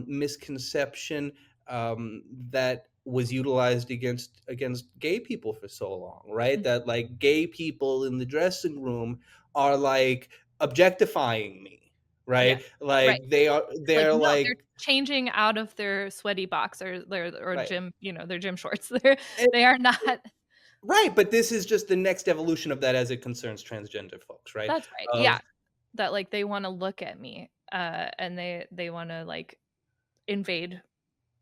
misconception that was utilized against gay people for so long, right? mhm, That, like, gay people in the dressing room are like objectifying me, yeah, right? right. Like, It's like, they're no, like, they're changing out of their sweaty boxers, or right. gym, their gym shorts. And, They are not. right, but this is just the next evolution of that as it concerns transgender folks, right? That's right, yeah. Of That, like, they wanna look at me, and they wanna, like, invade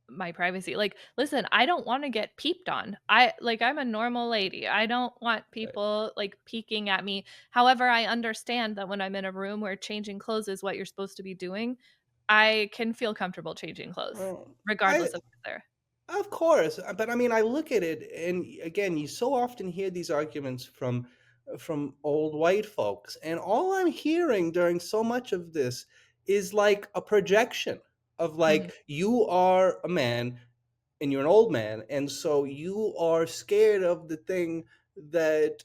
my privacy. Like, listen, I don't wanna get peeped on. I'm a normal lady. I don't want right. people, like, peeking at me. However, I understand that when I'm in a room where changing clothes is what you're supposed to be doing, I can feel comfortable changing clothes I regardless of who's there. Of course, but I mean, I look at it, and again, you so often hear these arguments from old white folks, and all I'm hearing during so much of this is like a projection of, Mhm. like, you are a man and you're an old man, and so you are scared of the thing that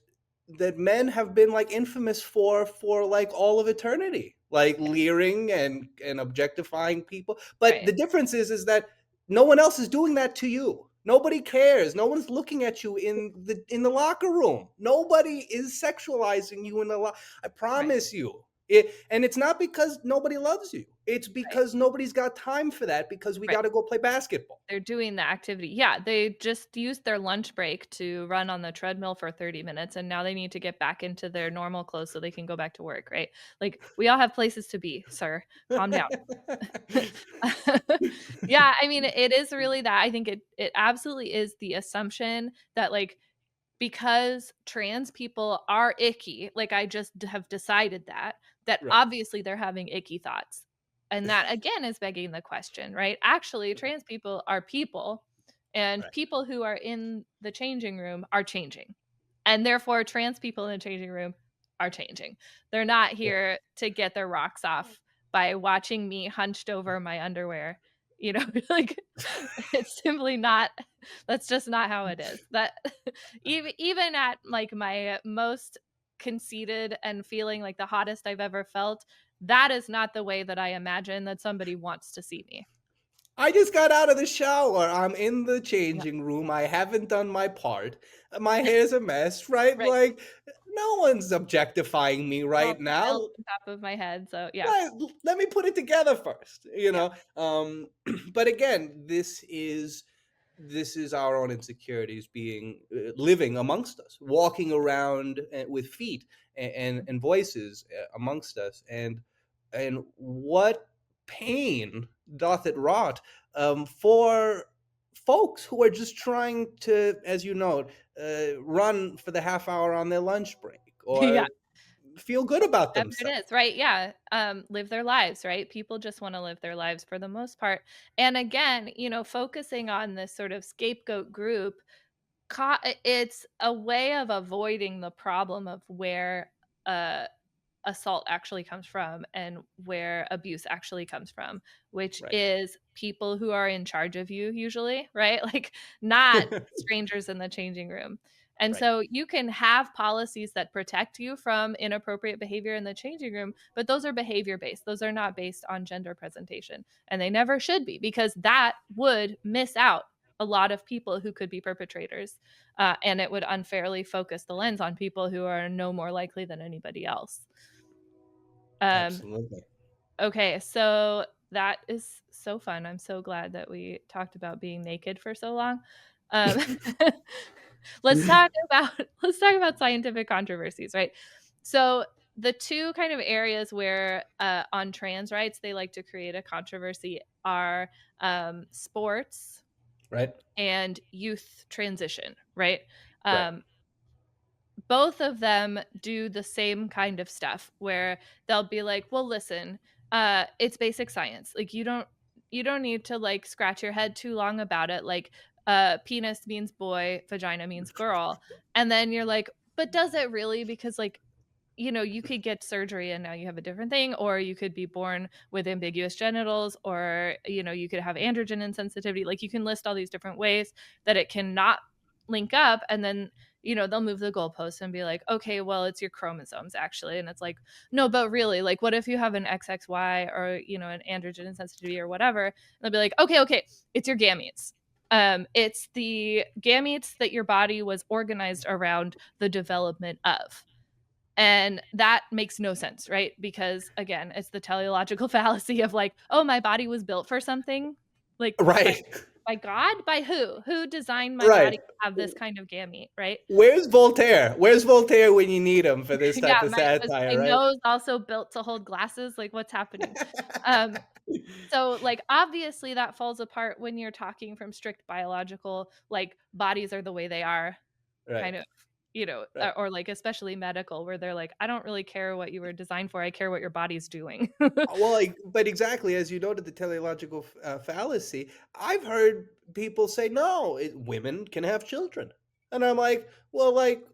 men have been, like, infamous for like all of eternity, like leering and objectifying people. But Right, the difference is that no one else is doing that to you. Nobody cares. No one's looking at you in the locker room. Nobody is sexualizing you in the I right. promise you. And it's not because nobody loves you. It's Right. because nobody's got time for that because we Right. got to go play basketball. They're doing the activity. Yeah, they just used their lunch break to run on the treadmill for 30 minutes, and now they need to get back into their normal clothes so they can go back to work, right? Like, we all have places to be, sir. Calm down. Yeah, I mean, it is really that. I think it absolutely is the assumption that, like, because trans people are icky, like, I just have decided that Right. obviously they're having icky thoughts. And that again is begging the question, right? Actually, trans people are people, and Right. people who are in the changing room are changing. And therefore, trans people in the changing room are changing. They're not Right. here to get their rocks off by watching me hunched over my underwear. You know, like it's simply not, that's just not how it is. That even at like my most conceited and feeling like the hottest I've ever felt, that is not the way that I imagine that somebody wants to see me. I just got out of the shower. I'm in the Yeah. changing room. I haven't done my part. My hair's a mess, right? Right. Like, no one's objectifying me All right the belt now. on top of my head. So yeah. Right, let me put it together first, Yeah. but again, this is our own insecurities being living amongst us, walking around with feet and voices amongst us, and what pain doth it wrought for folks who are just trying to, as you know, run for the half hour on their lunch break Yeah. or feel good about Whatever it themselves. is, right? Yeah. Live their lives, right? People just want to live their lives for the most part. And again, focusing on this sort of scapegoat group, it's a way of avoiding the problem of where uh assault actually comes from and where abuse actually comes from, which Right. is people who are in charge of you usually, right? Like not strangers in the changing room. And Right. so you can have policies that protect you from inappropriate behavior in the changing room, but those are behavior based. Those are not based on gender presentation. And they never should be because that would miss out a lot of people who could be perpetrators. And it would unfairly focus the lens on people who are no more likely than anybody else. Um, Absolutely. okay, so that is so fun. I'm so glad that we talked about being naked for so long. Um, let's talk about let's talk about scientific controversies, right? So the two kind of areas where on trans rights they like to create a controversy are sports Right. and youth transition, right? Right. Um, both of them do the same kind of stuff where they'll be like, well, listen, it's basic science, like you don't need to like scratch your head too long about it, like penis means boy, vagina means girl. And then you're like, but does it really? Because like, you could get surgery and now you have a different thing, or you could be born with ambiguous genitals, or, you could have androgen insensitivity. Like you can list all these different ways that it cannot link up. And then, they'll move the goalposts and be like, okay, well, it's your chromosomes actually. And it's like, no, but really, like, what if you have an XXY or, an androgen insensitivity or whatever? And they'll be like, okay, it's your gametes. It's the gametes that your body was organized around the development of. And that makes no sense, right? Because again, it's the teleological fallacy of like, oh, my body was built for something. Like Right. by God? By who? Who designed my Right. body to have this kind of gamete, right? Where's Voltaire? Where's Voltaire when you need him for this Yeah, type of was satire, my right? nose also built to hold glasses? Like what's happening? Um, so like obviously that falls apart when you're talking from strict biological, like bodies are the way they are Right. kind of, Right. or like especially medical where they're like, I don't really care what you were designed for. I care what your body's doing. Well, but exactly as you noted, the teleological fallacy. I've heard people say, "No, women can have children," and I'm like, "Well, like,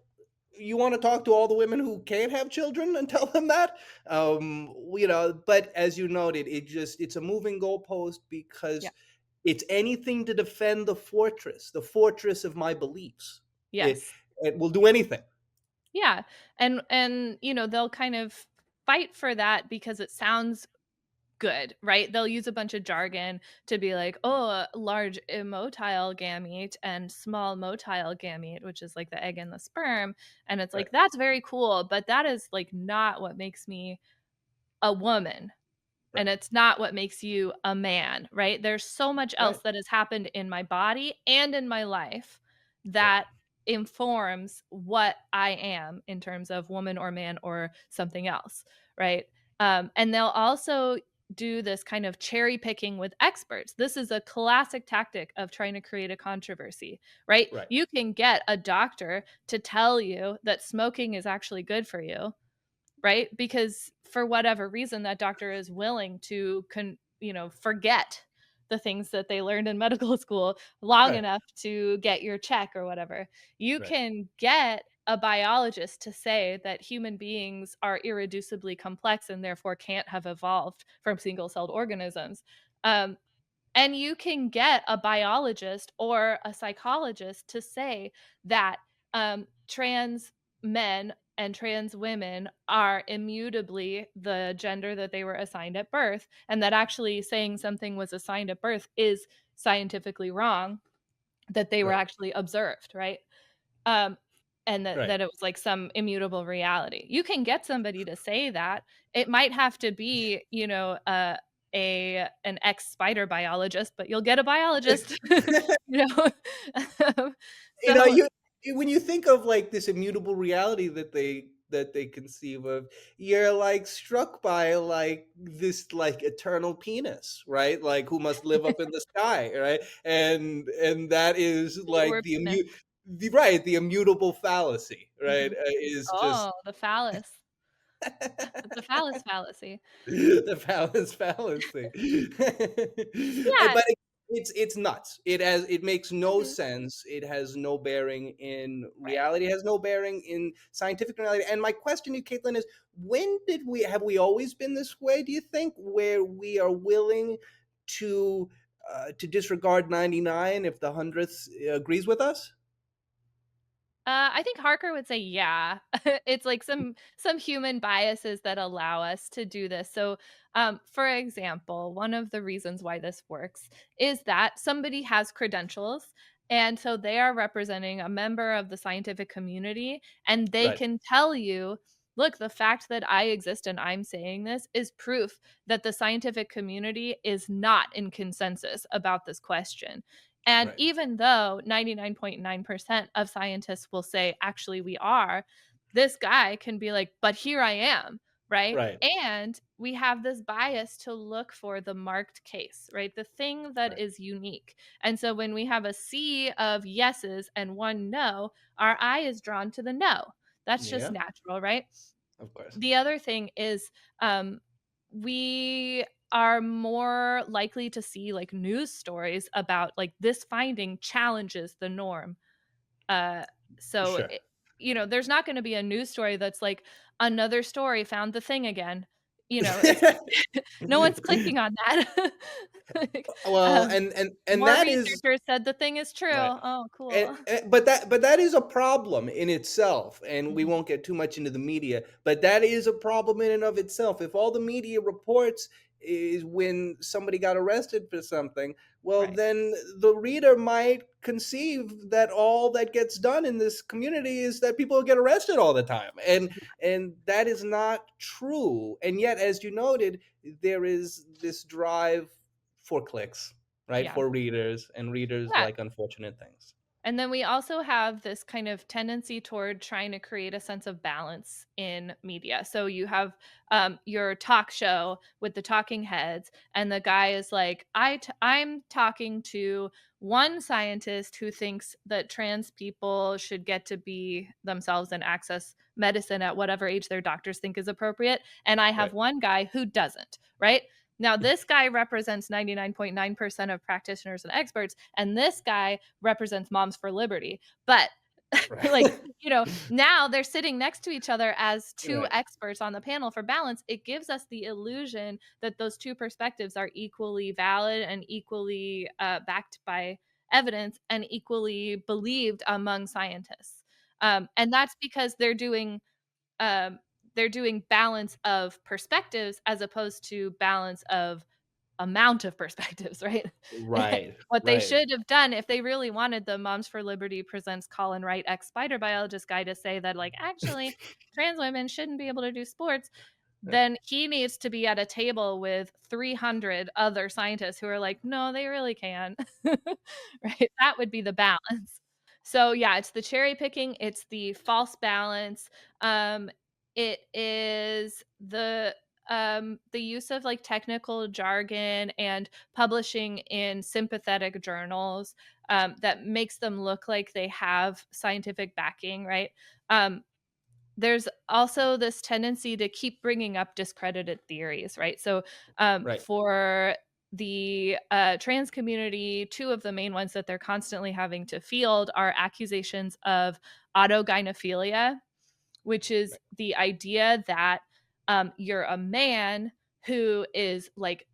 you want to talk to all the women who can't have children and tell them that?" But as you noted, it's a moving goalpost Yeah. because it's anything to defend the fortress of my beliefs. It Yes. it will do anything. Yeah. And they'll kind of fight for that because it sounds good, right? They'll use a bunch of jargon to be like, oh, a large immotile gamete and small motile gamete, which is like the egg and the sperm. And it's Right. like, that's very cool, but that is like not what makes me a woman, Right. and it's not what makes you a man, right? There's so much Right. else that has happened in my body and in my life Right. that informs what I am in terms of woman or man or something else, right? And they'll also do this kind of cherry picking with experts. This is a classic tactic of trying to create a controversy, right? Right. You can get a doctor to tell you that smoking is actually good for you, right? Because for whatever reason, that doctor is willing to forget the things that they learned in medical school long Right. enough to get your check or whatever. You Right. can get a biologist to say that human beings are irreducibly complex and therefore can't have evolved from single-celled organisms. Um, and you can get a biologist or a psychologist to say that trans men and trans women are immutably the gender that they were assigned at birth, and that actually saying something was assigned at birth is scientifically wrong, that they were Right. actually observed, right? Um, and that Right. it was like some immutable reality. You can get somebody to say that. It might have to be, an ex spider biologist, but you'll get a biologist, you know. You know, So when you think of like this immutable reality that they conceive of, you're like struck by like this like eternal penis, right? Like who must live up in the sky, right? And that is like we're penis. the immutable fallacy, right? Mhm. Is just Oh, the phallus. It's a phallus fallacy. the phallus fallacy. Yeah. But it's nuts. It makes no Mhm. sense. It has no bearing in Right. reality. It has no bearing in scientific reality. And my question to you, Caitlin, is when did we have we always been this way? Do you think where we are willing to disregard 99 if the hundredth agrees with us? I think Harker would say, yeah. It's like some human biases that allow us to do this. So, for example, one of the reasons why this works is that somebody has credentials, and so they are representing a member of the scientific community, and they Right. can tell you, look, the fact that I exist and I'm saying this is proof that the scientific community is not in consensus about this question. And Right. even though 99.9% of scientists will say, actually, we are, this guy can be like, but here I am, right? Right. And we have this bias to look for the marked case, right? The thing that Right. is unique. And so when we have a sea of yeses and one no, our eye is drawn to the no. That's just Yeah. natural, right? Of course. The other thing is, we are more likely to see like news stories about like this finding challenges the norm. Uh, so, Sure. there's not going to be a news story that's like another story found the thing again. It's no one's clicking on that. Like, Well, and more that is researchers said the thing is true. right. Oh, And, cool. but that is a problem in itself, and we Mhm. won't get too much into the media. But that is a problem in and of itself. If all the media reports is when somebody got arrested for something, well, Right. then the reader might conceive that all that gets done in this community is that people get arrested all the time, and that is not true. And yet, as you noted, there is this drive for clicks, right? Yeah. For readers, and readers Yeah. like unfortunate things. And then we also have this kind of tendency toward trying to create a sense of balance in media. So you have your talk show with the talking heads, and the guy is like, I'm talking to one scientist who thinks that trans people should get to be themselves and access medicine at whatever age their doctors think is appropriate. And I have Right. one guy who doesn't, right? Now, this guy represents 99.9% of practitioners and experts, and this guy represents Moms for Liberty. But like, Right. now they're sitting next to each other as two Right. experts on the panel for balance. It gives us the illusion that those two perspectives are equally valid and equally backed by evidence and equally believed among scientists. And that's because um, they're doing balance of perspectives as opposed to balance of amount of perspectives, right? Right. What they Right. should have done if they really wanted the Moms for Liberty presents Colin Wright, ex spider biologist guy, to say that, like, actually, trans women shouldn't be able to do sports, then he needs to be at a table with 300 other scientists who are like, no, they really can. Right? That would be the balance. So yeah, it's the cherry picking, it's the false balance. Um, it is the use of like technical jargon and publishing in sympathetic journals that makes them look like they have scientific backing, right? Um, there's also this tendency to keep bringing up discredited theories, right? So, Right. for the trans community, two of the main ones that they're constantly having to field are accusations of autogynephilia, which is Right. the idea that you're a man who is like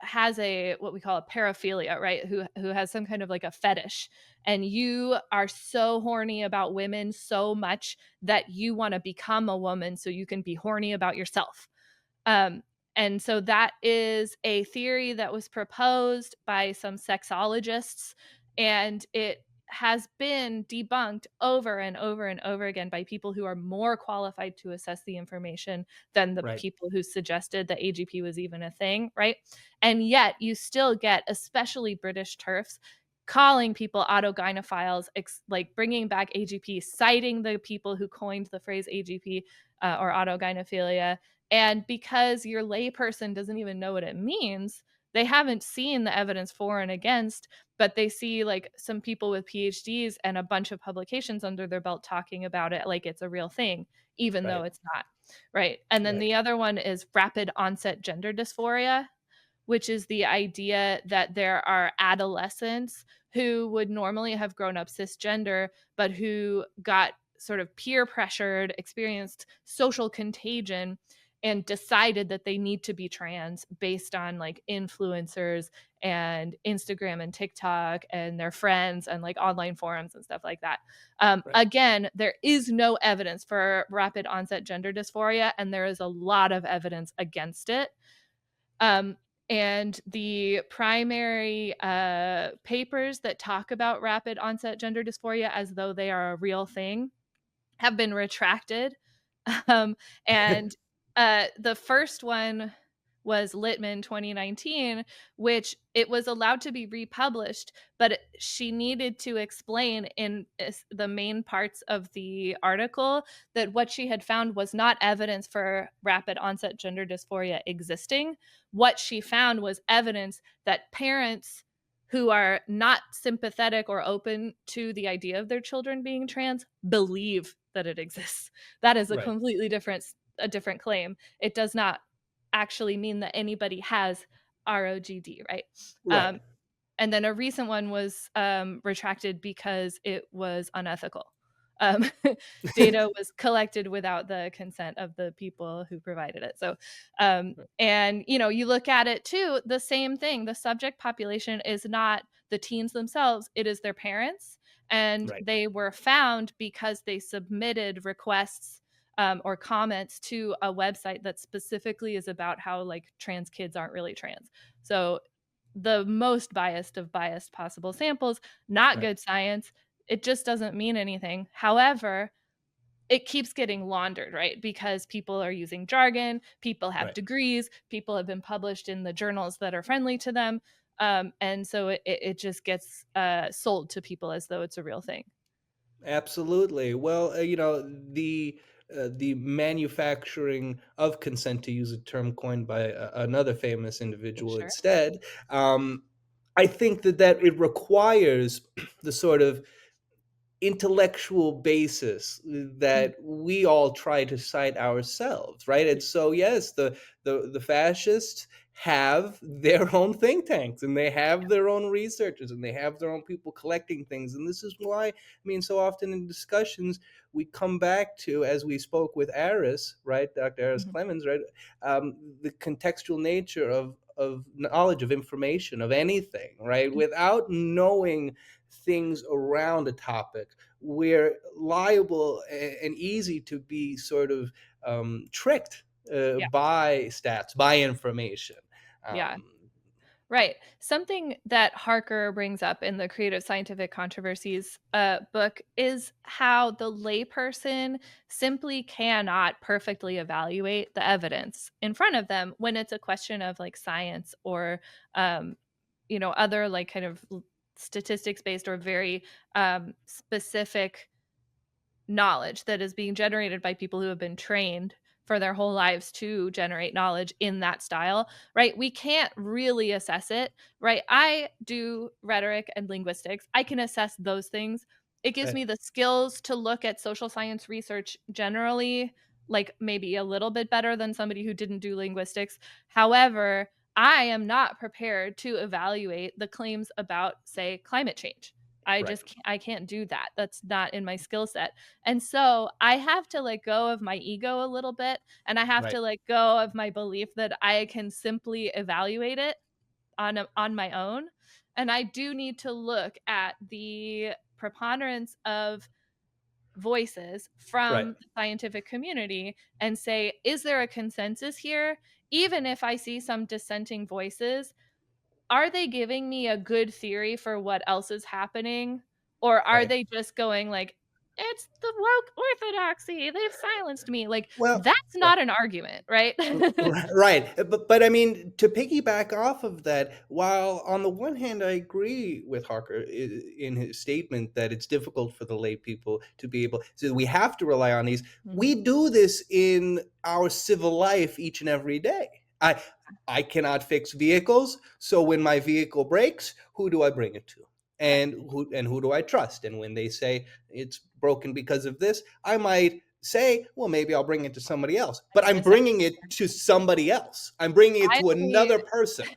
has a what we call a paraphilia, right? Who has some kind of like a fetish, and you are so horny about women so much that you want to become a woman so you can be horny about yourself. Um, and so that is a theory that was proposed by some sexologists, and it has been debunked over and over and over again by people who are more qualified to assess the information than the Right. people who suggested that AGP was even a thing, right? And yet you still get, especially British TERFs, calling people autogynephiles, like bringing back AGP, citing the people who coined the phrase AGP or autogynephilia, and because your layperson doesn't even know what it means, they haven't seen the evidence for and against, but they see like some people with PhDs and a bunch of publications under their belt talking about it like it's a real thing, even though Right. it's not. Right. And then Right. the other one is rapid onset gender dysphoria, which is the idea that there are adolescents who would normally have grown up cisgender, but who got sort of peer pressured, experienced social contagion, and decided that they need to be trans based on like influencers and Instagram and TikTok and their friends and like online forums and stuff like that. Right. Again, there is no evidence for rapid onset gender dysphoria, and there is a lot of evidence against it. Um, and the primary papers that talk about rapid onset gender dysphoria as though they are a real thing have been retracted. Um, and the first one was Littman 2019, which it was allowed to be republished, but she needed to explain in the main parts of the article that what she had found was not evidence for rapid onset gender dysphoria existing. What she found was evidence that parents who are not sympathetic or open to the idea of their children being trans believe that it exists. That is Right. a different claim. It does not actually mean that anybody has ROGD, right? Right. Um, and then a recent one was retracted because it was unethical. Um, data was collected without the consent of the people who provided it. So, and you look at it too, the same thing. The subject population is not the teens themselves; it is their parents, and Right. they were found because they submitted requests or comments to a website that specifically is about how like trans kids aren't really trans. So the most biased of biased possible samples, not Right. good science. It just doesn't mean anything. However, it keeps getting laundered, right? Because people are using jargon, people have Right. degrees, people have been published in the journals that are friendly to them. And so it just gets sold to people as though it's a real thing. Absolutely. Well, the manufacturing of consent, to use a term coined by another famous individual Sure. instead, I think that it requires the sort of intellectual basis Mhm. that we all try to cite ourselves, right? And so yes, the fascists have their own think tanks, and they have their own researchers, and they have their own people collecting things. And this is why, I mean, so often in discussions we come back to, as we spoke with Aris, right, Dr. Aris Mhm. Clemens, right, the contextual nature of knowledge, of information, of anything, right? Without knowing things around a topic, we're liable and easy to be sort of tricked Yeah. by stats, by information. Yeah. Um, Right. Something that Harker brings up in the Creative Scientific Controversies book is how the layperson simply cannot perfectly evaluate the evidence in front of them when it's a question of like science or, um, other like kind of statistics based or very specific knowledge that is being generated by people who have been trained for their whole lives to generate knowledge in that style, right? We can't really assess it, right? I do rhetoric and linguistics. I can assess those things. It gives Right. me the skills to look at social science research generally, like maybe a little bit better than somebody who didn't do linguistics. However, I am not prepared to evaluate the claims about, say, climate change. Right. I can't do that. That's not in my skill set. And so I have to let go of my ego a little bit, and I have Right. to let go of my belief that I can simply evaluate it on my own. And I do need to look at the preponderance of voices Right. from the scientific community and say, is there a consensus here? Even if I see some dissenting voices, are they giving me a good theory for what else is happening? Or are Right. they just going like, "It's the woke orthodoxy, they've silenced me." Like, Well, that's not an argument, right? Right, but I mean, to piggyback off of that, while on the one hand I agree with Harker in his statement that it's difficult for the lay people to be able, so we have to rely on these. We Mhm. do this in our civil life each and every day. I cannot fix vehicles, so when my vehicle breaks, who do I bring it to? Right. And who do I trust? And when they say it's broken because of this, I might say, well, maybe I'll bring it to somebody else. I But need I'm a second bringing it to somebody else. I'm bringing it I to only another person.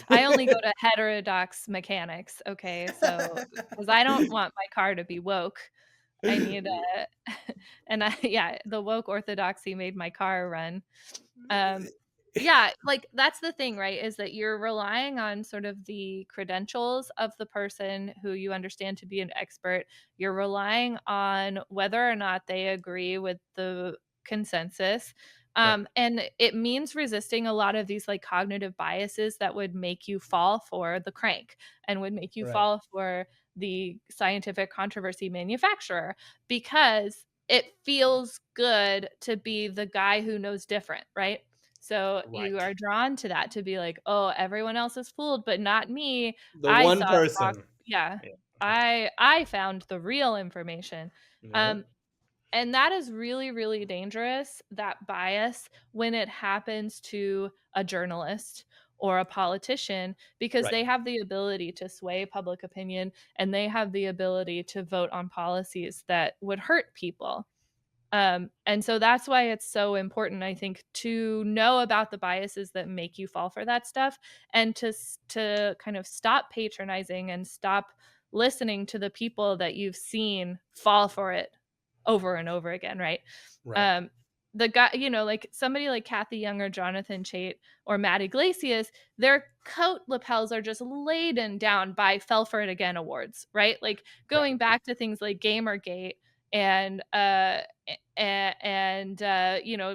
I only go to heterodox mechanics, okay? So, because I don't want my car to be woke. I need a and I yeah, the woke orthodoxy made my car run. Um, yeah, like, that's the thing, right, is that you're relying on sort of the credentials of the person who you understand to be an expert. You're relying on whether or not they agree with the consensus. Right, And it means resisting a lot of these like cognitive biases that would make you fall for the crank and would make you right, fall for the scientific controversy manufacturer because it feels good to be the guy who knows different, right? So you right. are drawn to that to be like, "Oh, everyone else is fooled, but not me. The I one saw the box." person. Yeah. Yeah, yeah, I found the real information. yeah, Um, and that is really, really dangerous, that bias, when it happens to a journalist or a politician, because right, they have the ability to sway public opinion and they have the ability to vote on policies that would hurt people. And so that's why it's so important, I think, to know about the biases that make you fall for that stuff and to kind of stop patronizing and stop listening to the people that you've seen fall for it over and over again, right? right. Um, the guy, like somebody like Kathy Young or Jonathan Chait or Matt Iglesias, their coat lapels are just laden down by Fell for It Again awards, right? Like Right. going back to things like Gamergate and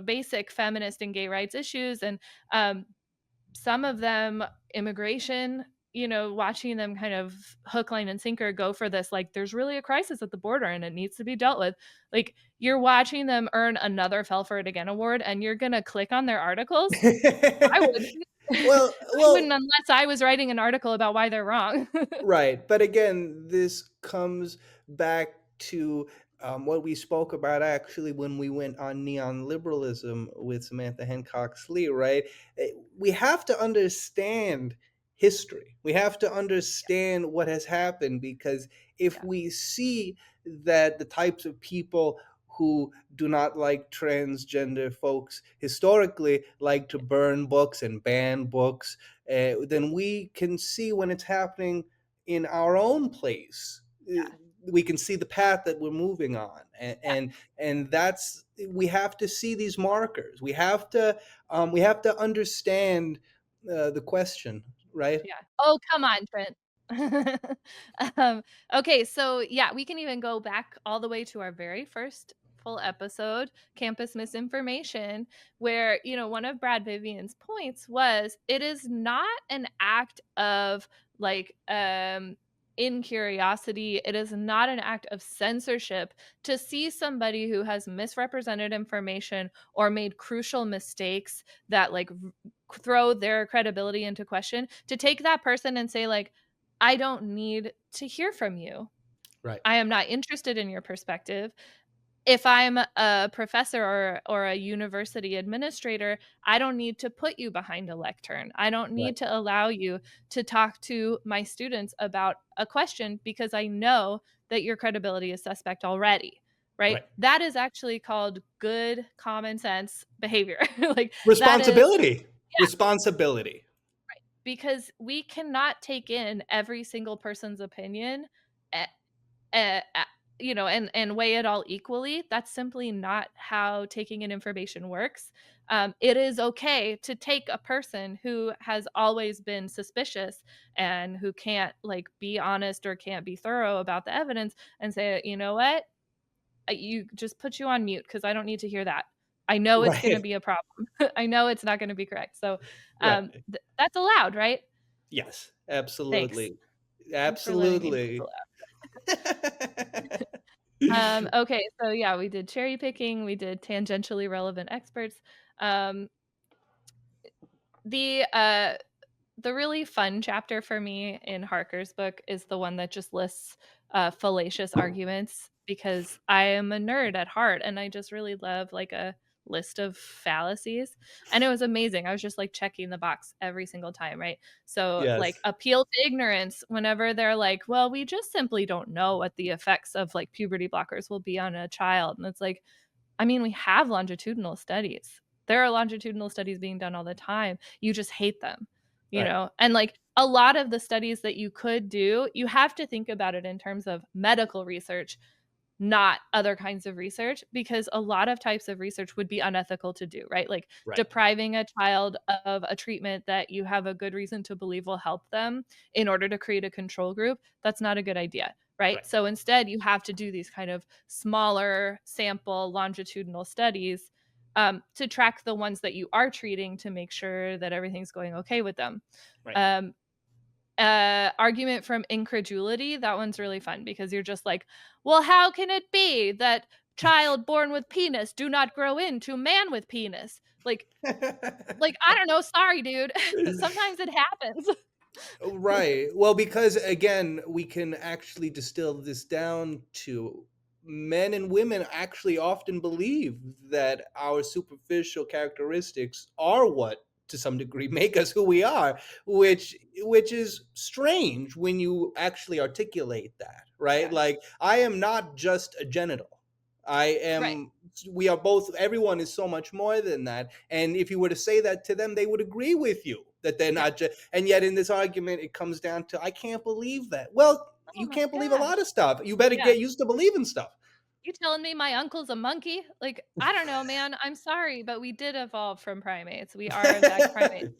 basic feminist and gay rights issues and some of them immigration, watching them kind of hook line and sinker go for this, like there's really a crisis at the border and it needs to be dealt with. Like you're watching them earn another Fell for It Again award and you're going to click on their articles. I wouldn't. well, I wouldn't well, unless I was writing an article about why they're wrong. right. But again, this comes back to what we spoke about actually when we went on neon liberalism with Samantha Hencox Lee, right? We have to understand history. We have to understand what has happened because if Yeah. we see that the types of people who do not like transgender folks historically like to burn books and ban books, then we can see when it's happening in our own place. We can see the path that we're moving on, and that's, we have to see these markers. We have to understand the question, right? Yeah. Oh, come on, Trent. Um, okay, so yeah, we can even go back all the way to our very first wonderful episode, Campus Misinformation, where, one of Brad Vivian's points was it is not an act of like in curiosity. It is not an act of censorship to see somebody who has misrepresented information or made crucial mistakes that like throw their credibility into question, to take that person and say like, I don't need to hear from you. Right. I am not interested in your perspective. If I'm a professor or a university administrator, I don't need to put you behind a lectern. I don't need Right. to allow you to talk to my students about a question because I know that your credibility is suspect already. Right? Right. That is actually called good common sense behavior. Like that is, Responsibility. yeah, Responsibility. because we cannot take in every single person's opinion, eh, eh, and weigh it all equally. That's simply not how taking in information works. It is okay to take a person who has always been suspicious and who can't like be honest or can't be thorough about the evidence and say, you know what, you just put you on mute because I don't need to hear that. I know it's going to Right. be a problem. I know it's not going to be correct. So Right. that's allowed, right? Yes, Thanks. absolutely. Thanks for letting me know it's Absolutely. allowed. Okay, so yeah, we did cherry picking, we did tangentially relevant experts. Um, the uh, the really fun chapter for me in Harker's book is the one that just lists fallacious arguments, because I am a nerd at heart and I just really love like a list of fallacies. And it was amazing. I was just like checking the box every single time, right? So Yes. like appeal to ignorance whenever they're like, well, we just simply don't know what the effects of like puberty blockers will be on a child. And it's like, I mean, we have longitudinal studies. There are longitudinal studies being done all the time. You just hate them, Right. And like a lot of the studies that you could do, you have to think about it in terms of medical research, not other kinds of research, because a lot of types of research would be unethical to do, right? Like Right. depriving a child of a treatment that you have a good reason to believe will help them in order to create a control group. That's not a good idea, right? Right. So instead, you have to do these kind of smaller sample longitudinal studies to track the ones that you are treating to make sure that everything's going okay with them. Right. Argument from incredulity, that one's really fun because you're just like, well, how can it be that child born with penis do not grow into man with penis? Like I don't know, sorry dude. Sometimes it happens. Right. Well, because again, we can actually distill this down to men and women actually often believe that our superficial characteristics are what to some degree make us who we are, which is strange when you actually articulate that, right? Yeah. Like I am not just a genital. I Right. am we are both, everyone is so much more than that. And if you were to say that to them, they would agree with you that they're not just, and yet in this argument, it comes down to, I can't believe that. Well, Oh you my can't believe a gosh. lot of stuff. You better Yeah. get used to believing stuff. You telling me my uncle's a monkey? Like, I don't know, man. I'm sorry, but we did evolve from primates. We are in fact primates.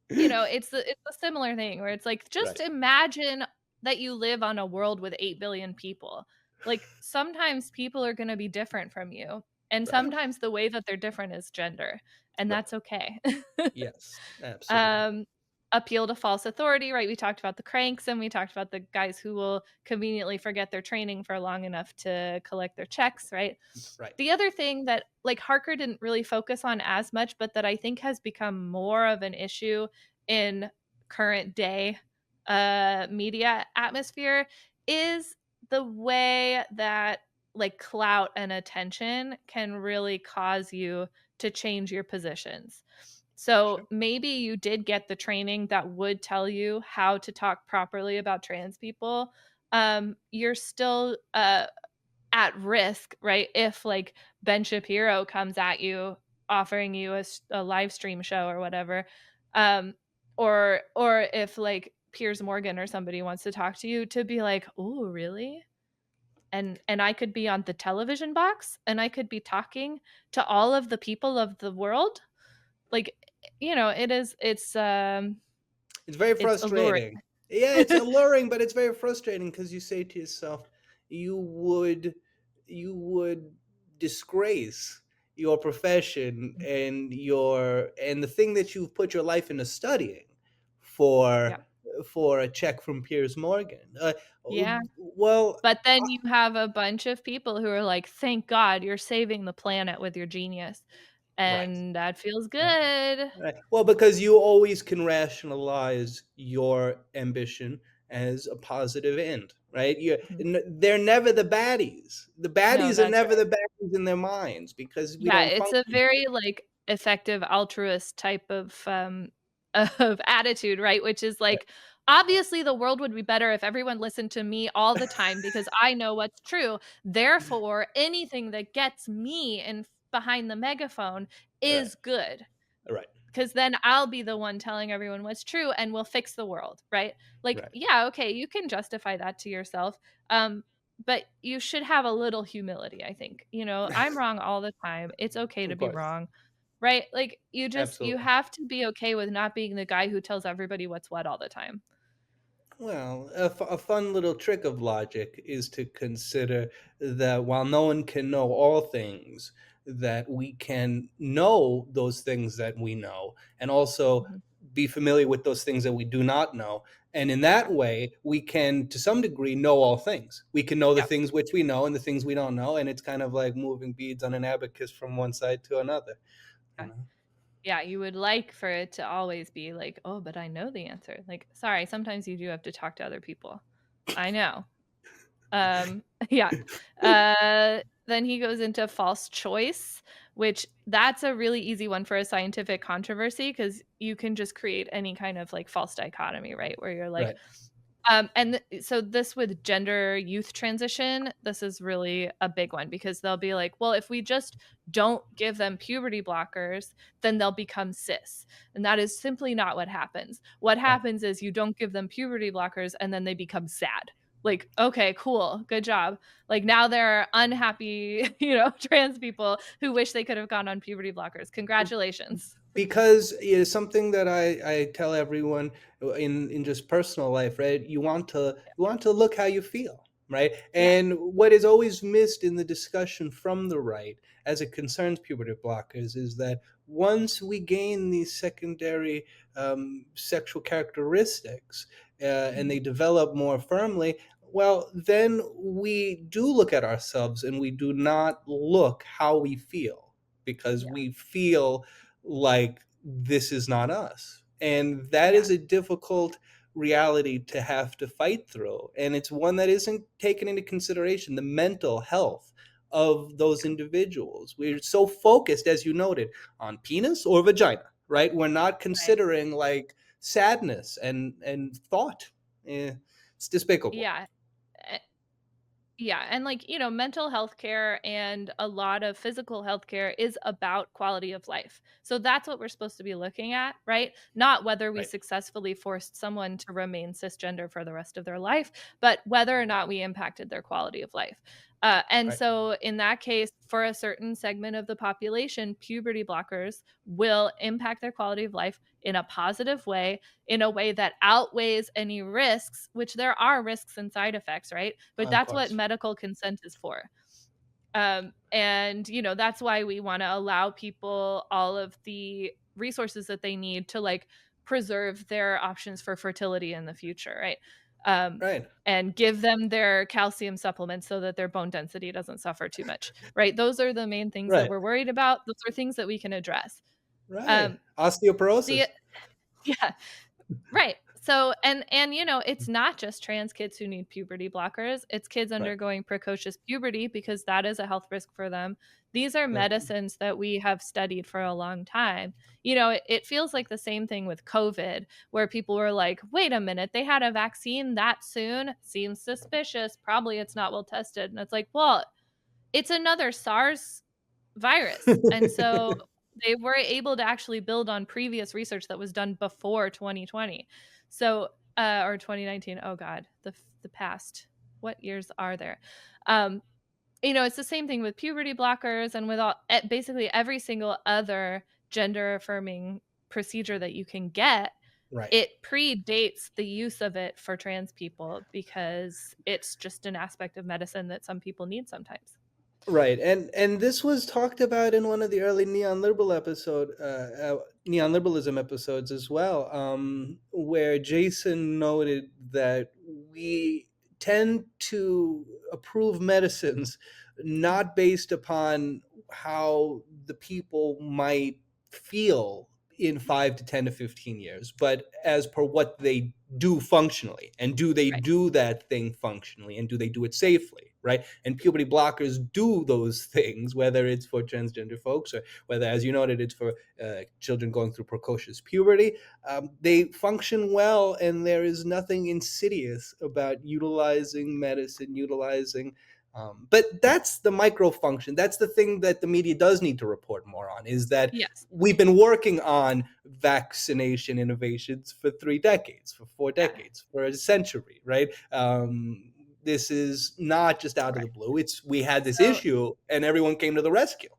It's a similar thing where it's like, just Right. imagine that you live on a world with 8 billion people. Like sometimes people are going to be different from you, and Right. sometimes the way that they're different is gender, and Right. that's okay. Yes, absolutely. Appeal to false authority, right? We talked about the cranks, and we talked about the guys who will conveniently forget their training for long enough to collect their checks, right? Right. The other thing that like Harker didn't really focus on as much, but that I think has become more of an issue in current day media atmosphere is the way that like clout and attention can really cause you to change your positions. So Sure. maybe you did get the training that would tell you how to talk properly about trans people. You're still at risk, right? If like Ben Shapiro comes at you offering you a live stream show or whatever, or if like Piers Morgan or somebody wants to talk to you, to be like, oh, really? And I could be on the television box and I could be talking to all of the people of the world. Like, It's very it's alluring. frustrating. Yeah, it's alluring, but it's very frustrating because you say to yourself, you would disgrace your profession and the thing that you've put your life into studying for Yeah. a check from Piers Morgan. Yeah. Well, But then you have a bunch of people who are like, "Thank God you're saving the planet with your genius." right. And that feels Right. good. Right. Well, because you always can rationalize your ambition as a positive end, right? Mhm. They're never the baddies. The No, baddies are that's never right. the baddies in their minds because we Yeah, don't it's a function. very, like, effective altruist type of, of attitude, right? Which is Right. like, obviously, the world would be better if everyone listened to me all the time because I know what's true. Therefore, anything that gets me in behind the megaphone Right. is good. Right. 'Cause then I'll be the one telling everyone what's true and we'll fix the world, right? Like, Right. yeah, okay, you can justify that to yourself, but you should have a little humility, I think. I'm wrong all the time. It's okay to Of be course. wrong, right? Like, you Absolutely. have to be okay with not being the guy who tells everybody what's what all the time. Well, a fun little trick of logic is to consider that while no one can know all things, that we can know those things that we know, and also Mhm. be familiar with those things that we do not know. And in Yeah, that way, we can, to some degree, know all things. We can know the yeah, things which we know and the things we don't know, and it's kind of like moving beads on an abacus from one side to another. You yeah. know? Yeah, you would like for it to always be like, "Oh, but I know the answer." Like, sorry, sometimes you do have to talk to other people. I know. Yeah. Then he goes into false choice, which that's a really easy one for a scientific controversy because you can just create any kind of like false dichotomy, right? Where you're like, Right. so this with gender youth transition, this is really a big one because they'll be like, well, if we just don't give them puberty blockers, then they'll become cis. And that is simply not what happens. What Right. happens is you don't give them puberty blockers and then they become sad. Like, okay, cool, good job. Like now there are unhappy, trans people who wish they could have gone on puberty blockers. Congratulations. Because it is something that I tell everyone in just personal life, right? You want to look how you feel, right? Yeah. And what is always missed in the discussion from the right as it concerns puberty blockers is that once we gain these secondary sexual characteristics and Mhm. they develop more firmly, well, then we do look at ourselves and we do not look how we feel because Yeah. we feel like this is not us. And that Yeah. is a difficult reality to have to fight through. And it's one that isn't taken into consideration the mental health of those individuals. We're so focused, as you noted, on penis or vagina, right? We're not Right. considering like sadness and thought. It's despicable. Yeah. Yeah, and like, mental health care and a lot of physical health care is about quality of life. So that's what we're supposed to be looking at, right? Not whether we Right, successfully forced someone to remain cisgender for the rest of their life, but whether or not we impacted their quality of life. And right, so, in that case, for a certain segment of the population, puberty blockers will impact their quality of life in a positive way, in a way that outweighs any risks, which there are risks and side effects, right? But of that's what course. medical consent is for. And that's why we want to allow people all of the resources that they need to like preserve their options for fertility in the future, right? Um, Right, and give them their calcium supplements so that their bone density doesn't suffer too much, right? Those are the main things that right, we're worried about. Those are things that we can address. right. Um, the Osteoporosis. Yeah, right. So it's not just trans kids who need puberty blockers. It's kids Right, undergoing precocious puberty because that is a health risk for them. These are right. medicines that we have studied for a long time. It feels like the same thing with COVID, where people were like, wait a minute, they had a vaccine that soon? Seems suspicious. Probably it's not well tested. And it's like, well, it's another SARS virus. And so they were able to actually build on previous research that was done before 2020. So, or 2019. Oh God, the past. What years are there? Um, it's the same thing with puberty blockers and with basically every single other gender affirming procedure that you can get. Right. It predates the use of it for trans people because it's just an aspect of medicine that some people need sometimes. Right, and this was talked about in one of the early neon liberalism episodes as well, where Jason noted that we tend to approve medicines Mhm. not based upon how the people might feel in 5 to 10 to 15 years, but as per what they do functionally, and do they Right. do that thing functionally, and do they do it safely, right? And puberty blockers do those things, whether it's for transgender folks or whether, as you noted, it's for children going through precocious puberty. They function well, and there is nothing insidious about utilizing medicine, but that's the micro function. That's the thing that the media does need to report more on, is that Yes. we've been working on vaccination innovations for 3 decades, for four Yeah. decades, for a century, right? This is not just out of the Correct. blue. It's we had this So issue and everyone came to the rescue.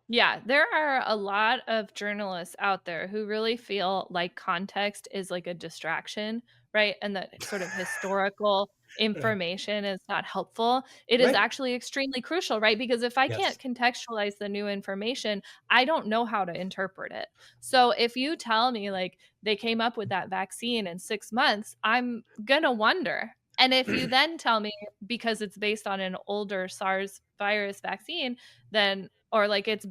yeah, there are a lot of journalists out there who really feel like context is like a distraction, right? And that sort of historical Right. information is not helpful. It is Right. actually extremely crucial, right? Because if I can't Yes. contextualize the new information, I don't know how to interpret it. So if you tell me like they came up with that vaccine in 6 months, I'm gonna wonder. And if you then tell me because it's based on an older SARS virus vaccine, then or like it's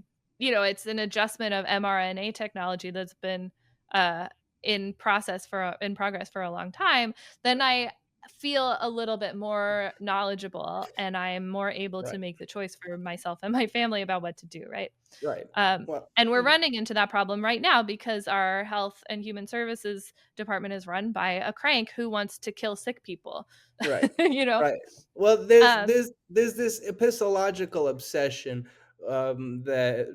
an adjustment of mRNA technology that's been uh, in progress for a long time, then I feel a little bit more knowledgeable and I am more able to Right. make the choice for myself and my family about what to do, right? Right. Um, Well, and we're running into that problem right now because our health and human services department is run by a crank who wants to kill sick people. right. you know, Right. Well, there's um, there's there's this epistemological obsession that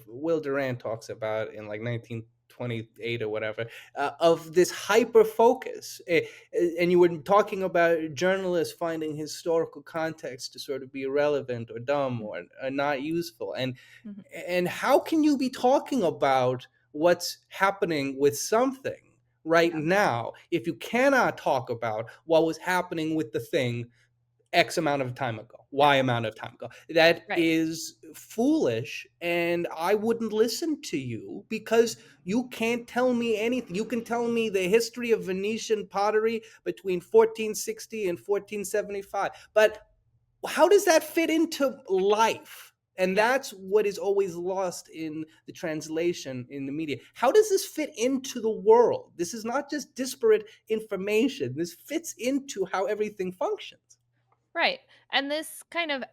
Will Durant talks about in like 1928 or whatever, of this hyper focus. And you were talking about journalists finding historical context to sort of be irrelevant or dumb or not useful, mhm, and how can you be talking about what's happening with something right yeah, now if you cannot talk about what was happening with the thing X amount of time ago, yeah, Y amount of time ago? That right, is foolish, and I wouldn't listen to you because you can't tell me anything. You can tell me the history of Venetian pottery between 1460 and 1475, but how does that fit into life? And yeah. that's what is always lost in the translation in the media. How does this fit into the world? This is not just disparate information. This fits into how everything functions. Right. And this kind of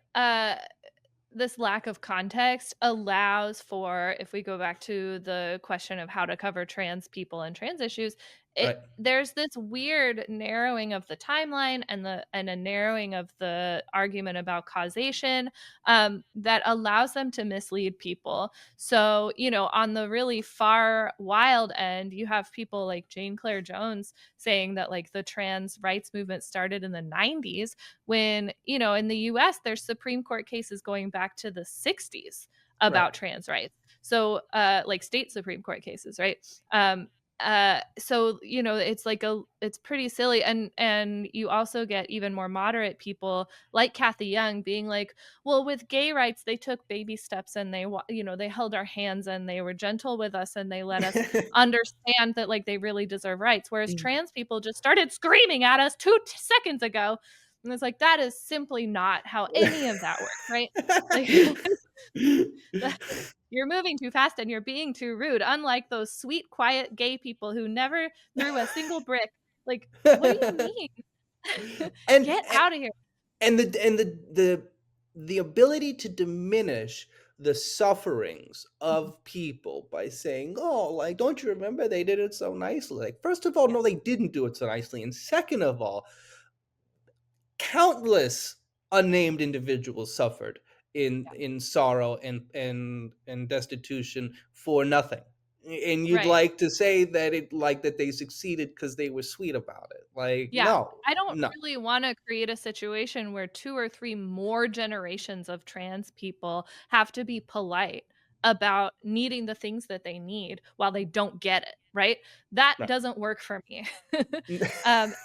this lack of context allows for, if we go back to the question of how to cover trans people and trans issues, Right. there's this weird narrowing of the timeline and a narrowing of the argument about causation that allows them to mislead people. So, on the really far wild end, you have people like Jane Clare Jones saying that like the trans rights movement started in the 90s when, in the US, there's Supreme Court cases going back to the 60s Right. about trans rights. So, like state Supreme Court cases, right? So, it's pretty silly. And you also get even more moderate people like Kathy Young being like, well, with gay rights, they took baby steps and they held our hands and they were gentle with us and they let us understand that like they really deserve rights. Whereas trans people just started screaming at us 2 seconds ago. And it's like, that is simply not how any of that works, right? Like, you're moving too fast and you're being too rude, unlike those sweet, quiet gay people who never threw a single brick. Like, what do you mean? and Get out of here. the ability to diminish the sufferings Mhm. of people by saying, "Oh, like, don't you remember they did it so nicely?" Like, first of all, no, Yes. they didn't do it so nicely, and second of all, countless unnamed individuals suffered Yeah. in sorrow and destitution for nothing. And you'd Right. like to say that that they succeeded because they were sweet about it. Like, Yeah. no, I don't no, really wanna create a situation where 2 or 3 more generations of trans people have to be polite about needing the things that they need while they don't get it, right? That no. doesn't work for me. Um,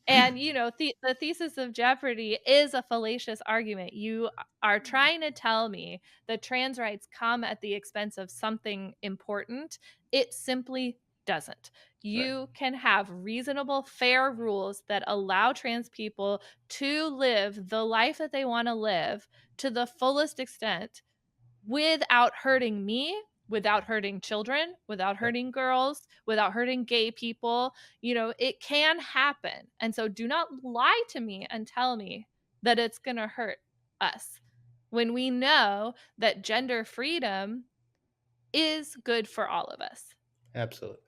And, the thesis of Jeopardy is a fallacious argument. You are trying to tell me that trans rights come at the expense of something important. It simply doesn't. Right. You can have reasonable, fair rules that allow trans people to live the life that they want to live to the fullest extent without hurting me, without hurting children, without Right. hurting girls, without hurting gay people. It can happen. And so do not lie to me and tell me that it's going to hurt us when we know that gender freedom is good for all of us. Absolutely.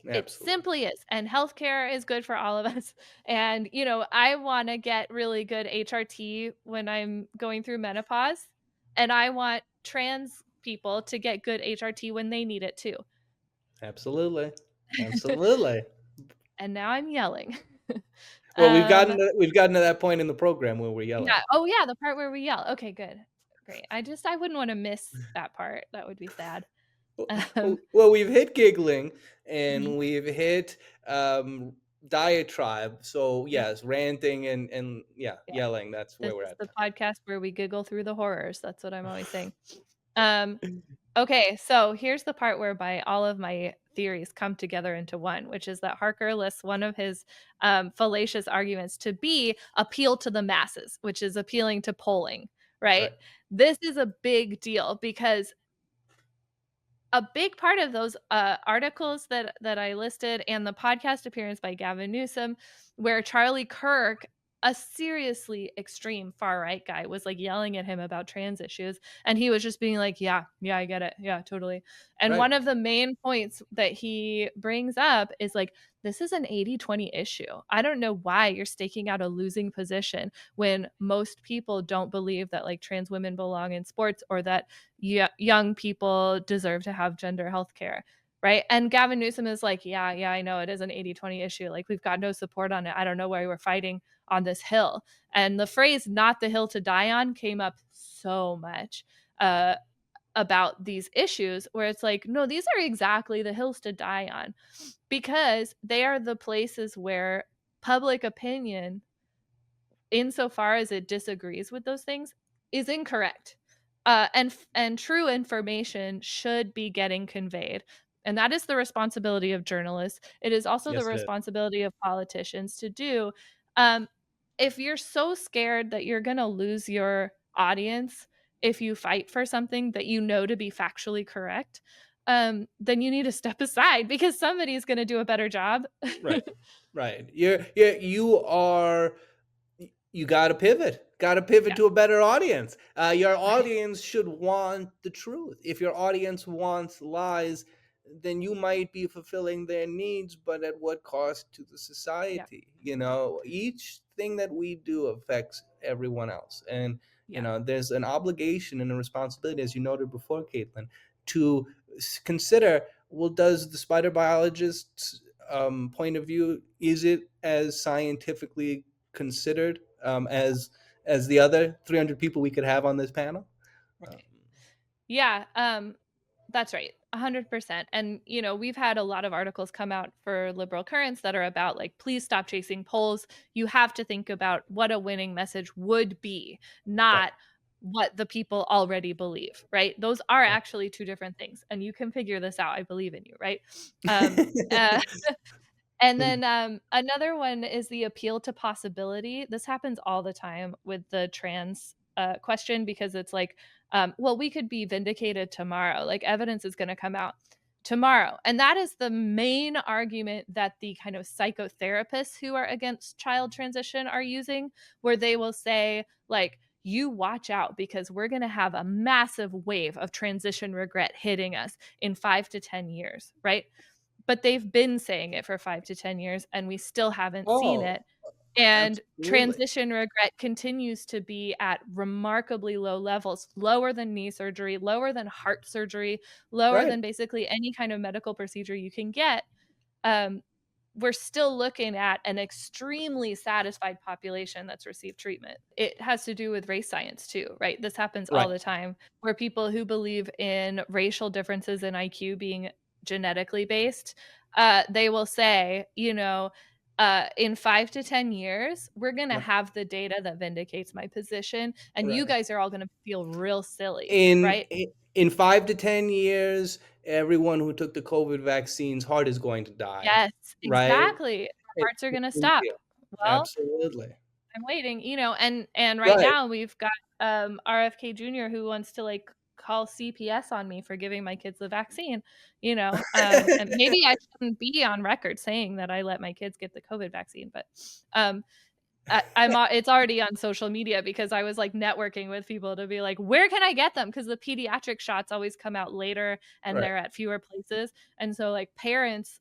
It Absolutely. simply is. And healthcare is good for all of us. And, I want to get really good HRT when I'm going through menopause. And I want trans people to get good HRT when they need it too. Absolutely. Absolutely. And now I'm yelling. Well, um, we've gotten to that point in the program where we're yelling. yeah. Oh, yeah. The part where we yell. Okay, good. Great. I wouldn't want to miss that part. That would be sad. Um, Well, we've hit giggling mhm. and we've hit um, diatribe. So Yep. yes, ranting and yeah, Yeah. yelling. That's This where we're is at the now. podcast where we giggle through the horrors. That's what I'm always saying. Um, Okay, so here's the part whereby all of my theories come together into one, which is that Harker lists one of his fallacious arguments to be appeal to the masses, which is appealing to polling, right? Right. This is a big deal because a big part of those articles that I listed and the podcast appearance by Gavin Newsom, where Charlie Kirk, a seriously extreme far right guy, was like yelling at him about trans issues, and he was just being like, "Yeah, yeah, I get it, yeah, totally." And Right. one of the main points that he brings up is like, this is an 80-20 issue. I don't know why you're staking out a losing position when most people don't believe that like trans women belong in sports or that young people deserve to have gender health care, right? And Gavin Newsom is like, yeah, I know it is an 80-20 issue. Like, we've got no support on it. I don't know why we're fighting on this hill. And the phrase "not the hill to die on" came up so much uh, about these issues, where it's like, no, these are exactly the hills to die on, because they are the places where public opinion, insofar as it disagrees with those things, is incorrect. And true information should be getting conveyed. And that is the responsibility of journalists. It is also the Yes, it is. responsibility of politicians to do. Um, if you're so scared that you're going to lose your audience if you fight for something that you know to be factually correct, then you need to step aside because somebody's going to do a better job. Right. Right. You are you got to pivot. Got to pivot Yeah, to a better audience. Your right. audience should want the truth. If your audience wants lies, then you might be fulfilling their needs, but at what cost to the Yeah, society? Each thing that we do affects everyone else, and yeah. there's an obligation and a responsibility, as you noted before, Caitlin, to consider. Well, does the spider biologist's point of view, is it as scientifically considered as the other 300 people we could have on this panel? Um, Right. Yeah, that's right. 100%. And, we've had a lot of articles come out for liberal currents that are about like, please stop chasing polls. You have to think about what a winning message would be, right. not what the people already believe, right? Those are Right. actually two different things. And you can figure this out. I believe in you, right? Um, uh, and then another one is the appeal to possibility. This happens all the time with the trans question, because it's like, well, we could be vindicated tomorrow. Like, evidence is going to come out tomorrow. And that is the main argument that the kind of psychotherapists who are against child transition are using, where they will say, like, you watch out because we're going to have a massive wave of transition regret hitting us in 5 to 10 years, right? But they've been saying it for 5 to 10 years and we still haven't seen Oh, it. And absolutely. transition regret continues to be at remarkably low levels, lower than knee surgery, lower than heart surgery, lower Right. than basically any kind of medical procedure you can get. Um, we're still looking at an extremely satisfied population that's received treatment. It has to do with race science too, right? This happens all Right. the time, where people who believe in racial differences in IQ being genetically based, they will say, in 5 to 10 years, we're gonna Right. have the data that vindicates my position, and you Right. guys are all gonna feel real silly, In right? i- in 5 to 10 years, everyone who took the COVID vaccines heart is going to die. Yes, Right? exactly. Our It's hearts are a gonna big stop. deal. Well, Absolutely. I'm waiting, and right Right. now we've got, RFK Jr. who wants to, like, call CPS on me for giving my kids the vaccine, and maybe I shouldn't be on record saying that I let my kids get the COVID vaccine, but, um, it's already on social media because I was, like, networking with people to be like, "Where can I get them?" Because the pediatric shots always come out later and Right. they're at fewer places, and so, like, parents,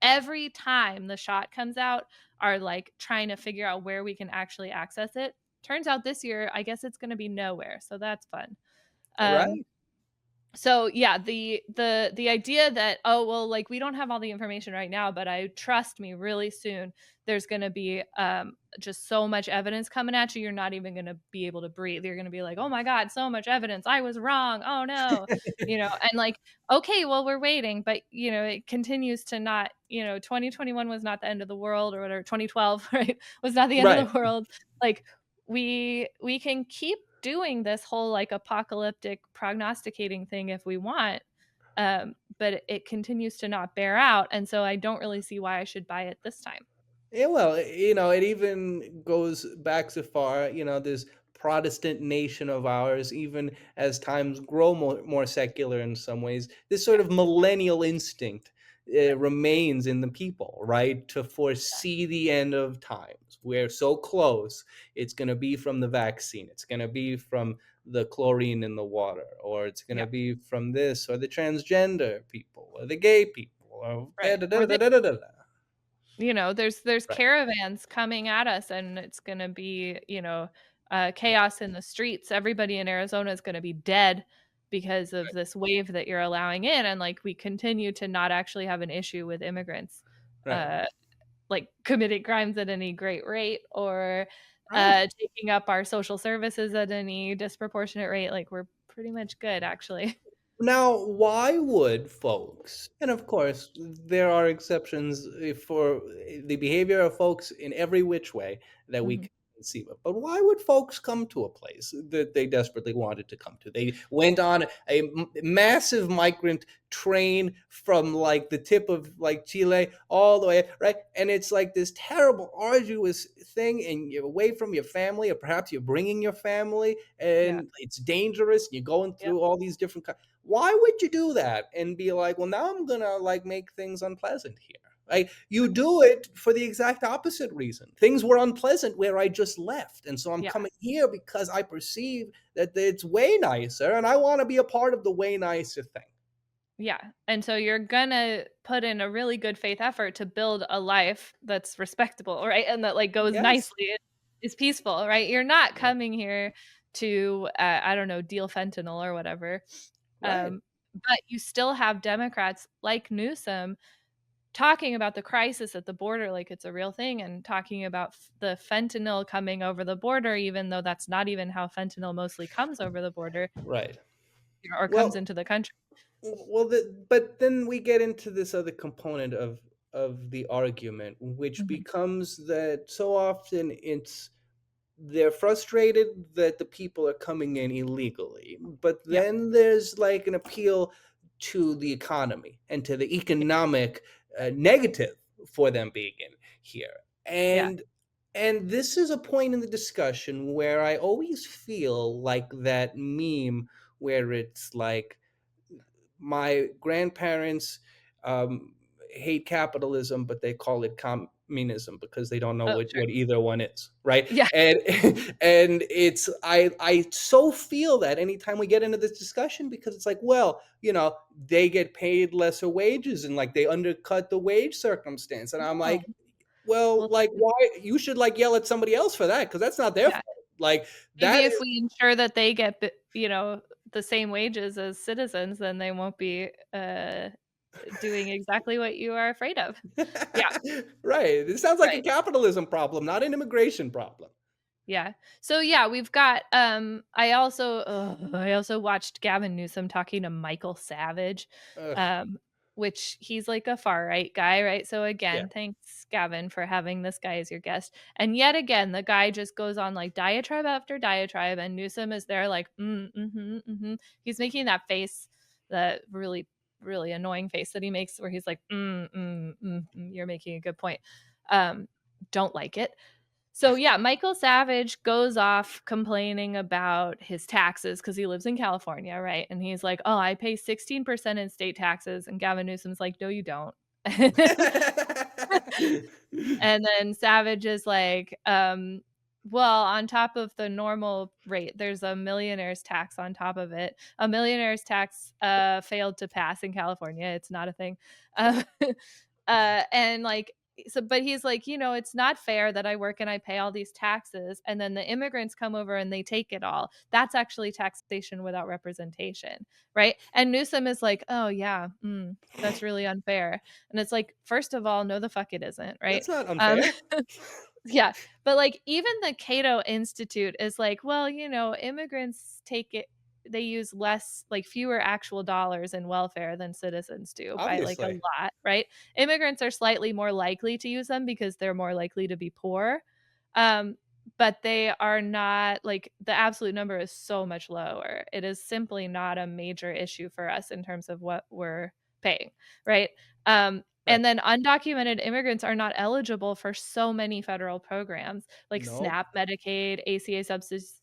every time the shot comes out, are, like, trying to figure out where we can actually access it. Turns out this year, I guess it's gonna be nowhere, so that's fun. Um, Right. so yeah, the idea that, oh well, like we don't have all the information right now, but I trust me, really soon there's going to be just so much evidence coming at you, you're not even going to be able to breathe. You're going to be like, oh my god, so much evidence, I was wrong, oh no, and like, okay, well we're waiting, but it continues to not, 2021 was not the end of the world, or whatever, 2012 right, was not the end Right. of the world. Like, we can keep doing this whole, like, apocalyptic prognosticating thing if we want, but it continues to not bear out, and so I don't really see why I should buy it this time. Yeah, well, it even goes back so far, this Protestant nation of ours, even as times grow more secular in some ways, this sort Yeah, of millennial instinct right, remains in the people, right? To yeah, foresee the end of times. We're so close. It's going to be from the vaccine. It's going to be from the chlorine in the water, or it's going yeah, to be from this, or the transgender people, or the gay people, or da right, da or da da da da da. Da. there's Right. caravans coming at us, and it's gonna be, chaos in the streets. Everybody in Arizona is gonna be dead because of this wave that you're allowing in, and, like, we continue to not actually have an issue with immigrants, Right. uh like, committing crimes at any great rate, or, Right. taking up our social services at any disproportionate rate. Like, we're pretty much good, actually. Now, why would folks, and of course, there are exceptions for the behavior of folks in every which way that we Mhm. can conceive of, but why would folks come to a place that they desperately wanted to come to? They went on a massive migrant train from like the tip of like Chile all the way, right? And it's like this terrible, arduous thing, and you're away from your family, or perhaps you're bringing your family, Yeah. and it's dangerous. You're going Yep. through all these different why would you do that and be like, well, now I'm gonna like make things unpleasant here? Like you do it for the exact opposite reason. Things were unpleasant where I just left. And so I'm Yeah. coming here because I perceive that it's way nicer and I want to be a part of the way nicer thing. Yeah, and so you're gonna put in a really good faith effort to build a life that's respectable, right? And that, like, goes Yes. nicely, is peaceful, right? You're not Right. coming here to, I don't know, deal fentanyl or whatever. Right. But you still have Democrats like Newsom talking about the crisis at the border like it's a real thing, and talking about the fentanyl coming over the border, even though that's not even how fentanyl mostly comes over the border, Right. or comes Well, into the country. but then we get into this other component of the argument, which Mhm. becomes that so often they're frustrated that the people are coming in illegally, but Yeah, then there's like an appeal to the economy and to the yeah, economic negative for them being in here. yeah. And this is a point in the discussion where I always feel like that meme where it's like my grandparents um, hate capitalism, but they call it communism because they don't know Oh, what sure. either one is, right? Yeah, And and it's I so feel that anytime we get into this discussion because it's like, well, they get paid lesser wages and like they undercut the wage circumstance, and I'm no. like, well, Well, like why you should like yell at somebody else for that because that's not their yeah. fault. Like Maybe that if is we ensure that they get the same wages as citizens, then they won't be, doing exactly what you are afraid of. Yeah, right. It sounds like a right. capitalism problem, not an immigration problem. Yeah. So, yeah, we've got, I also watched Gavin Newsom talking to Michael Savage, Ugh. um, which he's like a far right guy, right? So Yeah. again, thanks Gavin for having this guy as your guest. And yet again, the guy just goes on like diatribe after diatribe, and Newsom is there like, he's making that face, that really, really annoying face that he makes where he's like, you're making a good point. Don't like it. So yeah, Michael Savage goes off complaining about his taxes because he lives in California, right? And he's like, "Oh, I pay 16% in state taxes," and Gavin Newsom's like, "No, you don't." And then Savage is like, well, on top of the normal rate, there's a millionaire's tax on top of it. A millionaire's tax failed to pass in California. It's not a thing. Uh, and like, so, but he's like, it's not fair that I work and I pay all these taxes, and then the immigrants come over and they take it all. That's actually taxation without representation, right? And Newsom is like, oh yeah, that's really unfair. And it's like, first of all, no, the fuck it isn't, right? That's not Um, unfair. yeah, but like even the Cato Institute is like, well, immigrants they use less, like fewer actual dollars in welfare than citizens do by like a Obviously. lot, right? Immigrants are slightly more likely to use them because they're more likely to be poor. Um, but they are not, like, the absolute number is so much lower. It is simply not a major issue for us in terms of what we're paying, right? Right. And then undocumented immigrants are not eligible for so many federal programs like Nope. SNAP, Medicaid, ACA subsidies,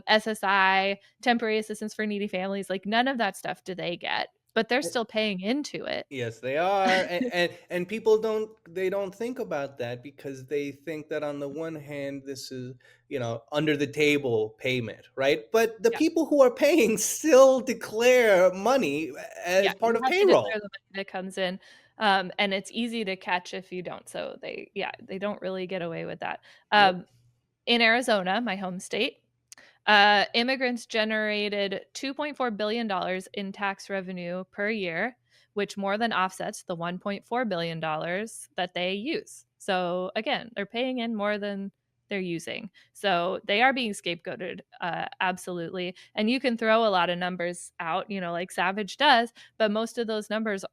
SSI, temporary assistance for needy families. Like none of that stuff do they get, but they're still paying into it. Yes, they are, and people don't think about that because they think that on the one hand this is under the table payment, right? But the Yeah. people who are paying still declare money Yeah, as part you of have to declare payroll. the money that comes in, and it's easy to catch if you don't. So they don't really get away with that. Nope. In Arizona, my home state, immigrants generated $2.4 billion in tax revenue per year, which more than offsets the $1.4 billion that they use. So again, they're paying in more than they're using. So they are being scapegoated, absolutely. And you can throw a lot of numbers out, like Savage does, but most of those numbers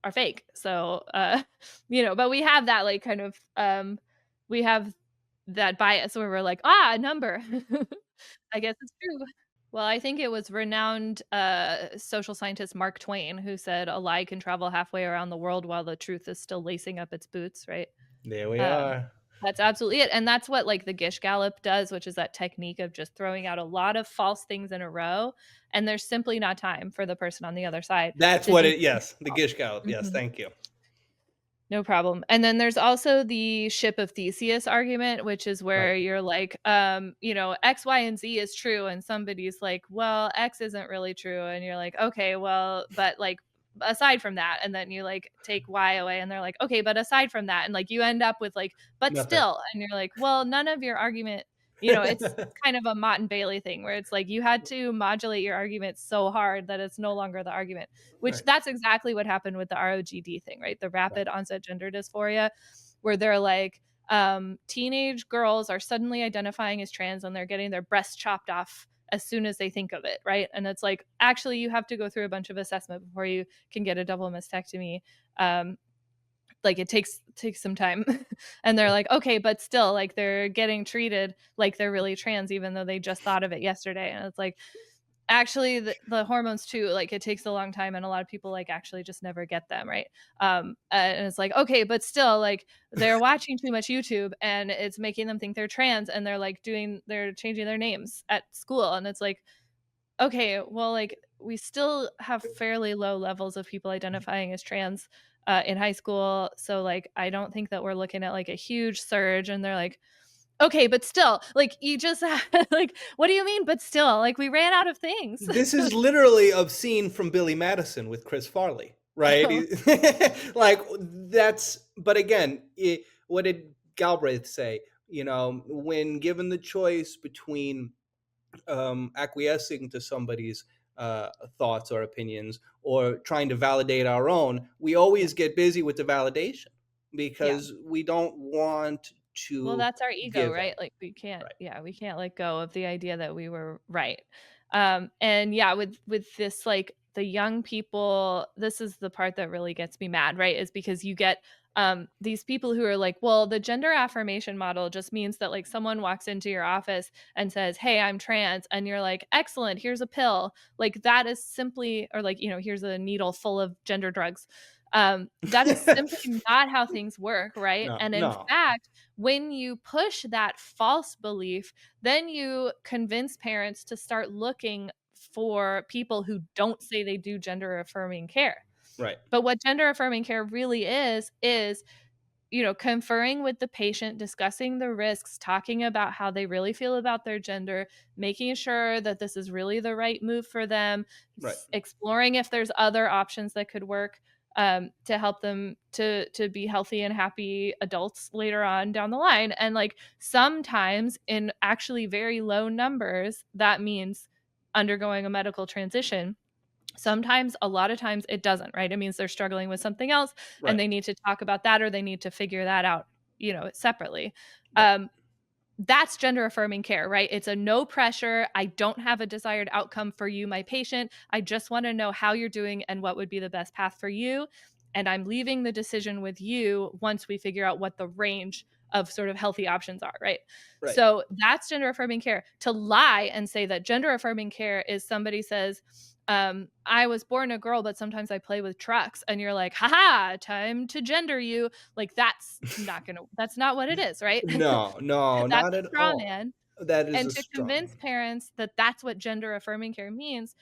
are fake. So, but we have that like kind of, we have that bias where we're like, a number. I guess it's true. Well, I think it was renowned social scientist Mark Twain who said a lie can travel halfway around the world while the truth is still lacing up its boots, right? There we Um, are. that's absolutely it. And that's what like the Gish Gallop does, which is that technique of just throwing out a lot of false things in a row. And there's simply not time for the person on the other side That's to what do. it. Yes, the Gish Gallop. Yes, thank you. No problem. And then there's also the ship of Theseus argument, which is Right. where you're like, X, Y, and Z is true. And somebody's like, well, X isn't really true. And you're like, okay, well, but like, aside from that, and then you like take Y away and they're like, okay, but aside from that, and like you end up with like, but Nothing. still, and you're like, well, none of your argument, it's kind of a Mott and Bailey thing where it's like you had to modulate your argument so hard that it's no longer the argument, which Right. that's exactly what happened with the ROGD thing, right? The Right. rapid onset gender dysphoria, where they're like, teenage girls are suddenly identifying as trans and they're getting their breasts chopped off as soon as they think of it, right? And it's like, actually, you have to go through a bunch of assessment before you can get a double mastectomy. Like it takes some time. And they're like, okay, but still, like they're getting treated like they're really trans, even though they just thought of it yesterday. And it's like, actually the hormones too, like it takes a long time, and a lot of people like actually just never get them, right? And it's like, okay, but still, like they're watching too much YouTube and it's making them think they're trans, and they're changing their names at school, and it's like, okay, well, like we still have fairly low levels of people identifying as trans in high school. So like I don't think that we're looking at like a huge surge. And they're like, okay, but still, like you just like, what do you mean? But still, like we ran out of things. This is literally a scene from Billy Madison with Chris Farley, right? Oh, Like that's. But again, what did Galbraith say? When given the choice between acquiescing to somebody's thoughts or opinions or trying to validate our own, we yeah, always get busy with the validation yeah. because we don't want Well, to that's our ego, give up. right? Like Right. we can't let go of the idea that we were right. And yeah, with this like the young people, this is the part that really gets me mad, right? Is because you get these people who are like, well, the gender affirmation model just means that like someone walks into your office and says, hey, I'm trans. And you're like, excellent, here's a pill. Like that is simply, or like, here's a needle full of gender drugs. That is simply not how things work, right? No, And in no. fact, when you push that false belief, then you convince parents to start looking for people who don't say they do gender affirming care. Right. But what gender affirming care really is, conferring with the patient, discussing the risks, talking about how they really feel about their gender, making sure that this is really the right move for them, Right. exploring if there's other options that could work to help them to be healthy and happy adults later on down the line. And like sometimes in actually very low numbers, that means undergoing a medical transition. Sometimes, a lot of times it doesn't, right? It means they're struggling with something else and Right. they need to talk about that or they need to figure that out, separately. Right. That's gender affirming care, right? It's a no pressure. I don't have a desired outcome for you, my patient. I just want to know how you're doing and what would be the best path for you. And I'm leaving the decision with you once we figure out what the range of sort of healthy options are, right? Right. So that's gender affirming care. To lie and say that gender affirming care is somebody says, I was born a girl, but sometimes I play with trucks. And you're like, haha, time to gender you. Like that's not what it is, right? No, no, That's not a at straw all. man. That is And a to straw convince man. parents that that's what gender affirming care means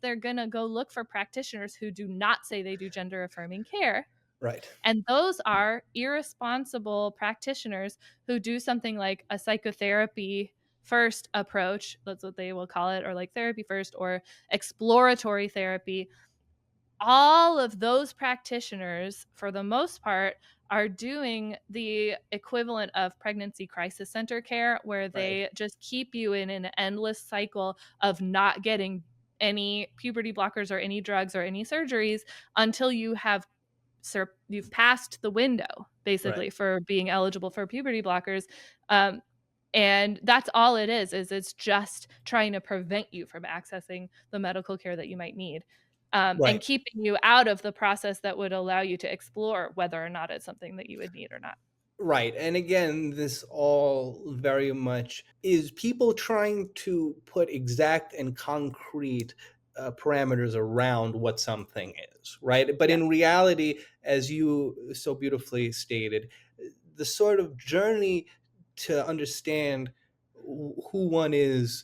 they're going to go look for practitioners who do not say they do gender affirming care. Right. And those are irresponsible practitioners who do something like a psychotherapy first approach. That's what they will call it, or like therapy first, or exploratory therapy. All of those practitioners, for the most part, are doing the equivalent of pregnancy crisis center care, where Right. they just keep you in an endless cycle of not getting any puberty blockers or any drugs or any surgeries until you've passed the window Right. basically for being eligible for puberty blockers. Um, and that's all it is it's just trying to prevent you from accessing the medical care that you might need, and Right. keeping you out of the process that would allow you to explore whether or not it's something that you would need or not. Right. And again, this all very much is people trying to put exact and concrete parameters around what something is, right? But Yeah, in reality, as you so beautifully stated, the sort of journey to understand who one is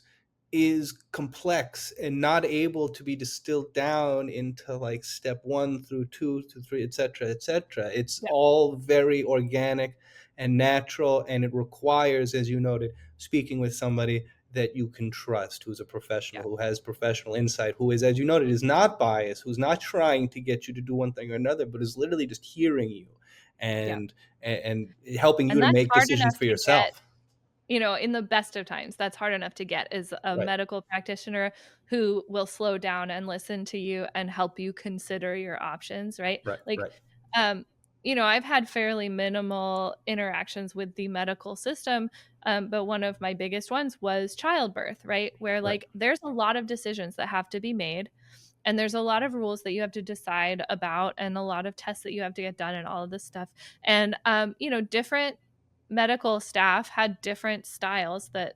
complex and not able to be distilled down into like step 1 through 2 to 3, etc., etc. It's yeah, all very organic and natural, and it requires, as you noted, speaking with somebody that you can trust, who's a professional, yeah, who has professional insight, who is, as you noted, is not biased, who's not trying to get you to do one thing or another, but is literally just hearing you yeah. and helping you And to that's make hard decisions enough for to get. yourself. In the best of times, that's hard enough to get, is a Right. medical practitioner who will slow down and listen to you and help you consider your options, right? Right. Like, Right. um, I've had fairly minimal interactions with the medical system, but one of my biggest ones was childbirth, right? Where Right. like there's a lot of decisions that have to be made, and there's a lot of rules that you have to decide about, and a lot of tests that you have to get done, and all of this stuff. And different medical staff had different styles that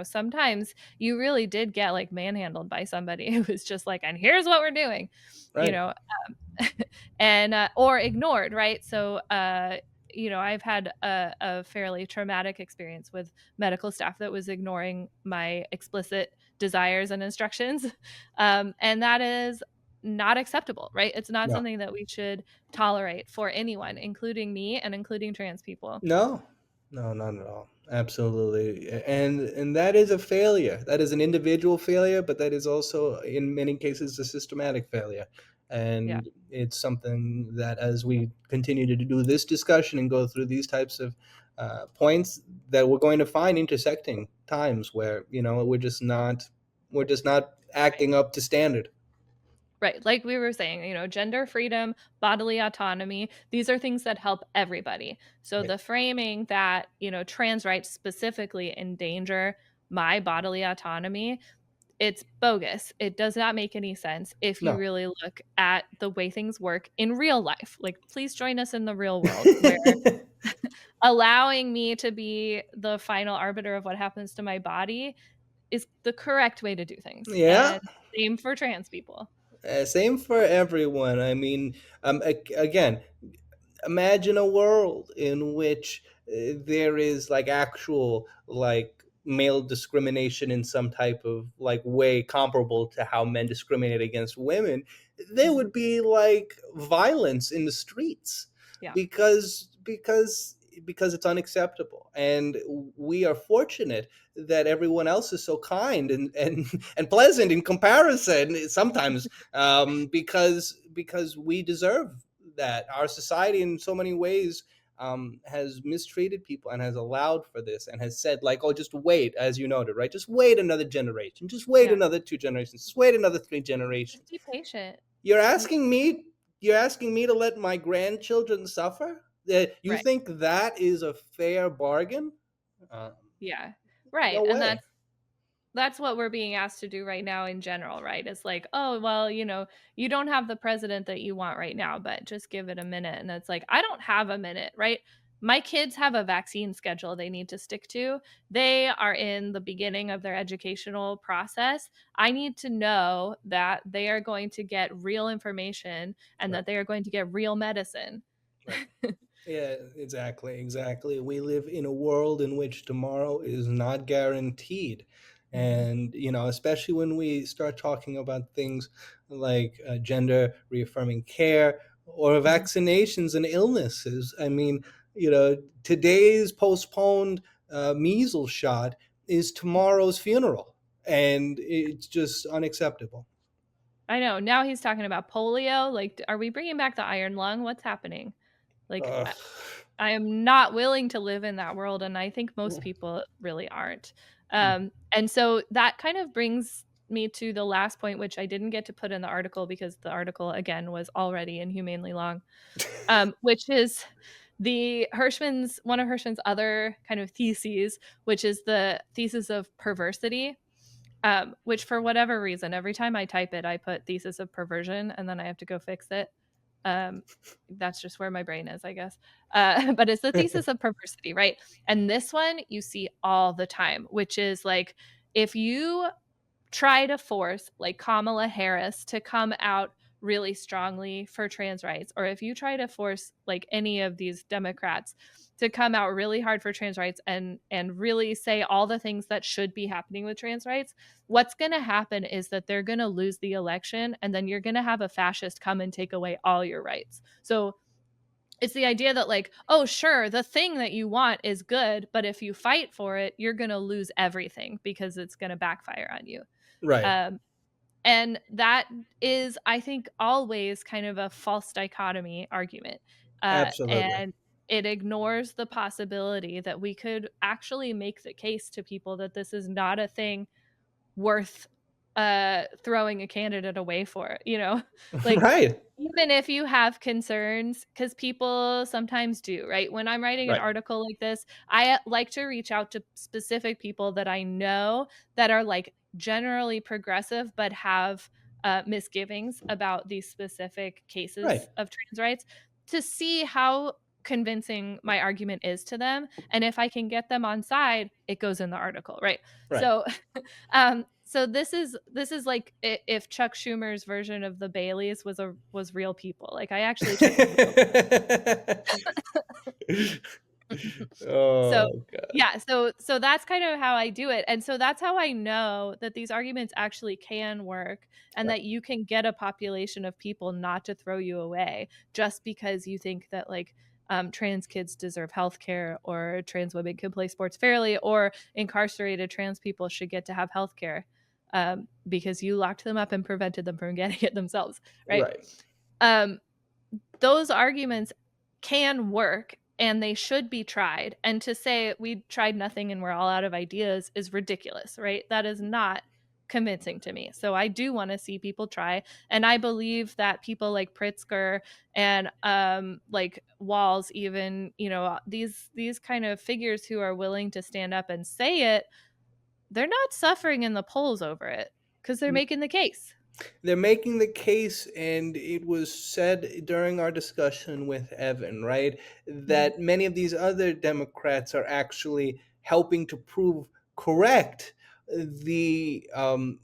sometimes you really did get like manhandled by somebody who was just like, and here's what we're doing, you Right. know and or ignored, right? So I've had a fairly traumatic experience with medical staff that was ignoring my explicit desires and instructions, and that is not acceptable, right? It's not No. something that we should tolerate for anyone, including me and including trans people. No, no, not at all. Absolutely. And that is a failure. That is an individual failure, but that is also in many cases a systematic failure. Yeah. And it's something that as we continue to do this discussion and go through these types of points, that we're going to find intersecting times where, we're just not acting up to standard. Right. Like we were saying, gender freedom, bodily autonomy, these are things that help everybody. So Right. the framing that, trans rights specifically endanger my bodily autonomy it's bogus. It does not make any sense if you No. really look at the way things work in real life. Like, please join us in the real world where allowing me to be the final arbiter of what happens to my body is the correct way to do things. Yeah. And same for trans people. Same for everyone. I mean, again, imagine a world in which there is like actual like male discrimination in some type of like way comparable to how men discriminate against women. There would be like violence in the streets Yeah. because it's unacceptable, and we are fortunate that everyone else is so kind and pleasant in comparison sometimes, because we deserve that. Our society in so many ways has mistreated people and has allowed for this and has said like, oh, just wait, as you noted, right? Just wait another generation, just wait Yeah. another 2 generations, just wait another 3 Just generations. be patient. You're asking me to let my grandchildren suffer? You Right. think that is a fair bargain? Um, Yeah. Right. no And way. that's what we're being asked to do right now in general, right? It's like, oh, well, you don't have the president that you want right now, but just give it a minute. And it's like, I don't have a minute, right? My kids have a vaccine schedule they need to stick to. They are in the beginning of their educational process. I need to know that they are going to get real information and Right. that they are going to get real medicine. Right. Yeah, exactly. We live in a world in which tomorrow is not guaranteed. And, especially when we start talking about things like gender reaffirming care or Mhm. vaccinations and illnesses. I mean, today's postponed measles shot is tomorrow's funeral. And it's just unacceptable. I know. Now he's talking about polio. Like, are we bringing back the iron lung? What's happening? Like, Ugh. I am not willing to live in that world, and I think most people really aren't. And so that kind of brings me to the last point, which I didn't get to put in the article because the article, again, was already inhumanely long, which is one of Hirschman's other kind of theses, which is the thesis of perversity. Which for whatever reason, every time I type it, I put thesis of perversion and then I have to go fix it. Um, that's just where my brain is, I guess. But it's the thesis of perversity, right? And this one you see all the time, which is like, if you try to force like Kamala Harris to come out really strongly for trans rights, or if you try to force like any of these Democrats to come out really hard for trans rights and really say all the things that should be happening with trans rights, what's going to happen is that they're going to lose the election, and then you're going to have a fascist come and take away all your rights. So it's the idea that like, oh, sure, the thing that you want is good, but if you fight for it, you're going to lose everything because it's going to backfire on you. Right. Um, and that is, I think, always kind of a false dichotomy argument. Absolutely. And it ignores the possibility that we could actually make the case to people that this is not a thing worth throwing a candidate away for, like, Right. even if you have concerns, because people sometimes do, right? When I'm writing an Right. article like this, I like to reach out to specific people that I know that are like generally progressive but have misgivings about these specific Right. cases of trans rights to see how convincing my argument is to them. And if I can get them on side, it goes in the article, right? Right. So so this is like if Chuck Schumer's version of the Baileys was real people. Like, I actually took it real. So Oh god. yeah, so that's kind of how I do it. And so that's how I know that these arguments actually can work, and Right. that you can get a population of people not to throw you away just because you think that like trans kids deserve health care, or trans women can play sports fairly, or incarcerated trans people should get to have health care, because you locked them up and prevented them from getting it themselves, right? Right. Um, those arguments can work, and they should be tried. And to say we tried nothing and we're all out of ideas is ridiculous, right? That is not convincing to me. So I do want to see people try, and I believe that people like Pritzker and like Walls, even, these kind of figures who are willing to stand up and say it, they're not suffering in the polls over it. because they're making the case. They're making the case, and it was said during our discussion with Evan, right, Mhm. that many of these other Democrats are actually helping to prove correct the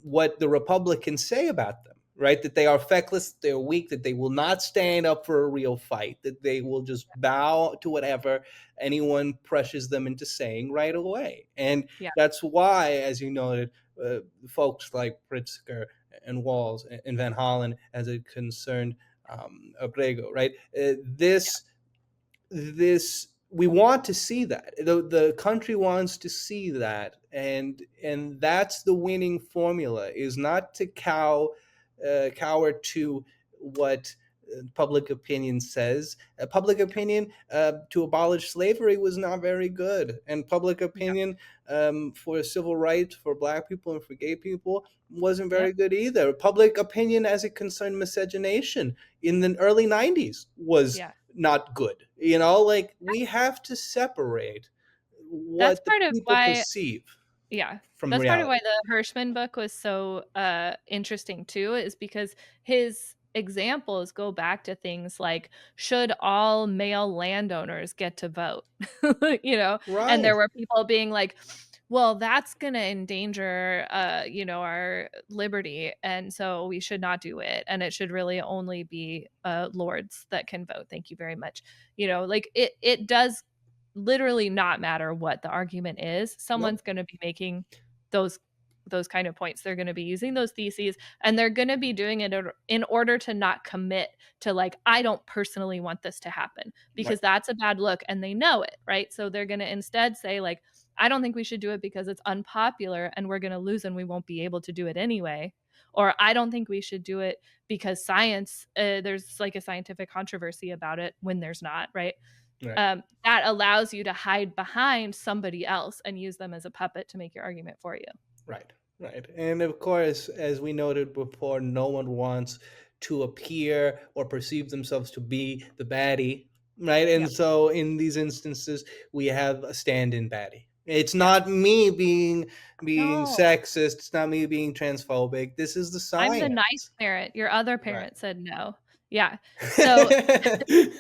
what the Republicans say about them, right? That they are feckless, they're weak, that they will not stand up for a real fight, that they will just bow to whatever anyone pressures them into saying right away. And Yeah. that's why, as you noted, folks like Pritzker and Walls and Van Hollen as it concerned Abrego, right? This we want to see that the country wants to see that, and that's the winning formula, is not to cower to what public opinion says. Public opinion to abolish slavery was not very good, and public Yeah. opinion for civil rights for Black people and for gay people wasn't Yep. very good either. Public opinion as it concerned miscegenation in the early 90s was Yeah. not good. You know, like, we have to separate That's what the part of people why perceive Yeah. from That's part of why reality. the Hirschman book was so interesting too, is because his examples go back to things like, should all male landowners get to vote? You know, and there Right, were people being like, well, that's going to endanger our liberty, and so we should not do it, and it should really only be lords that can vote. Thank you very much. Like it does literally not matter what the argument is. nope, Someone's going to be making those those kind of points. They're going to be using those theses, and they're going to be doing it in order to not commit to, like, I don't personally want this to happen, right, because that's a bad look, and they know it, right? So they're going to instead say, like, I don't think we should do it because it's unpopular and we're going to lose and we won't be able to do it anyway. Or I don't think we should do it because science, there's like a scientific controversy about it, when there's not, right? right. That allows you to hide behind somebody else and use them as a puppet to make your argument for you. Right, right. And of course, as we noted before, no one wants to appear or perceive themselves to be the baddie, right? And Yep. so in these instances, we have a stand-in baddie. It's Yeah. not me being No, sexist. It's not me being transphobic. This is the I'm the nice science. parent. Your other Right. parent said no. Yeah. So,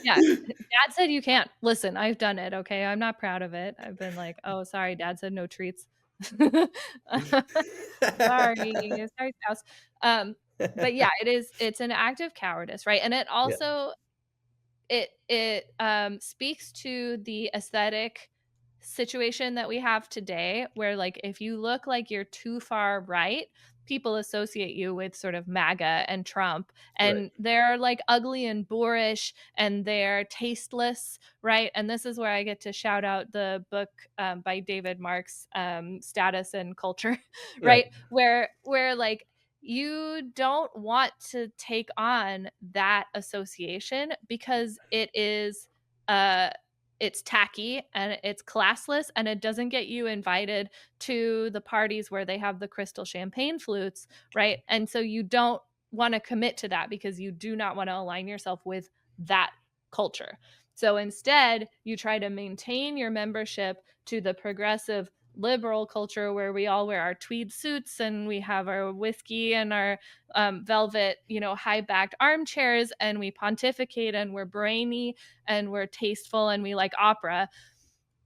yeah, dad said you can't. Listen, I've done it, okay? I'm not proud of it. I've been like, "Oh, sorry, dad said no treats." Sorry, sorry, spouse. Um, but yeah, it's an act of cowardice, right? And it Yeah. also it speaks to the aesthetic situation that we have today, where, like, if you look like you're too far right, people associate you with sort of MAGA and Trump, Right. and they're like ugly and boorish and they're tasteless, right? And this is where I get to shout out the book by David Marks, Status and Culture, Right. right? Where like, you don't want to take on that association, because uh it's tacky and it's classless, and it doesn't get you invited to the parties where they have the crystal champagne flutes, right? And so you don't want to commit to that, because you do not want to align yourself with that culture. So instead, you try to maintain your membership to the progressive liberal culture, where we all wear our tweed suits and we have our whiskey and our velvet, high backed armchairs, and we pontificate and we're brainy and we're tasteful and we like opera.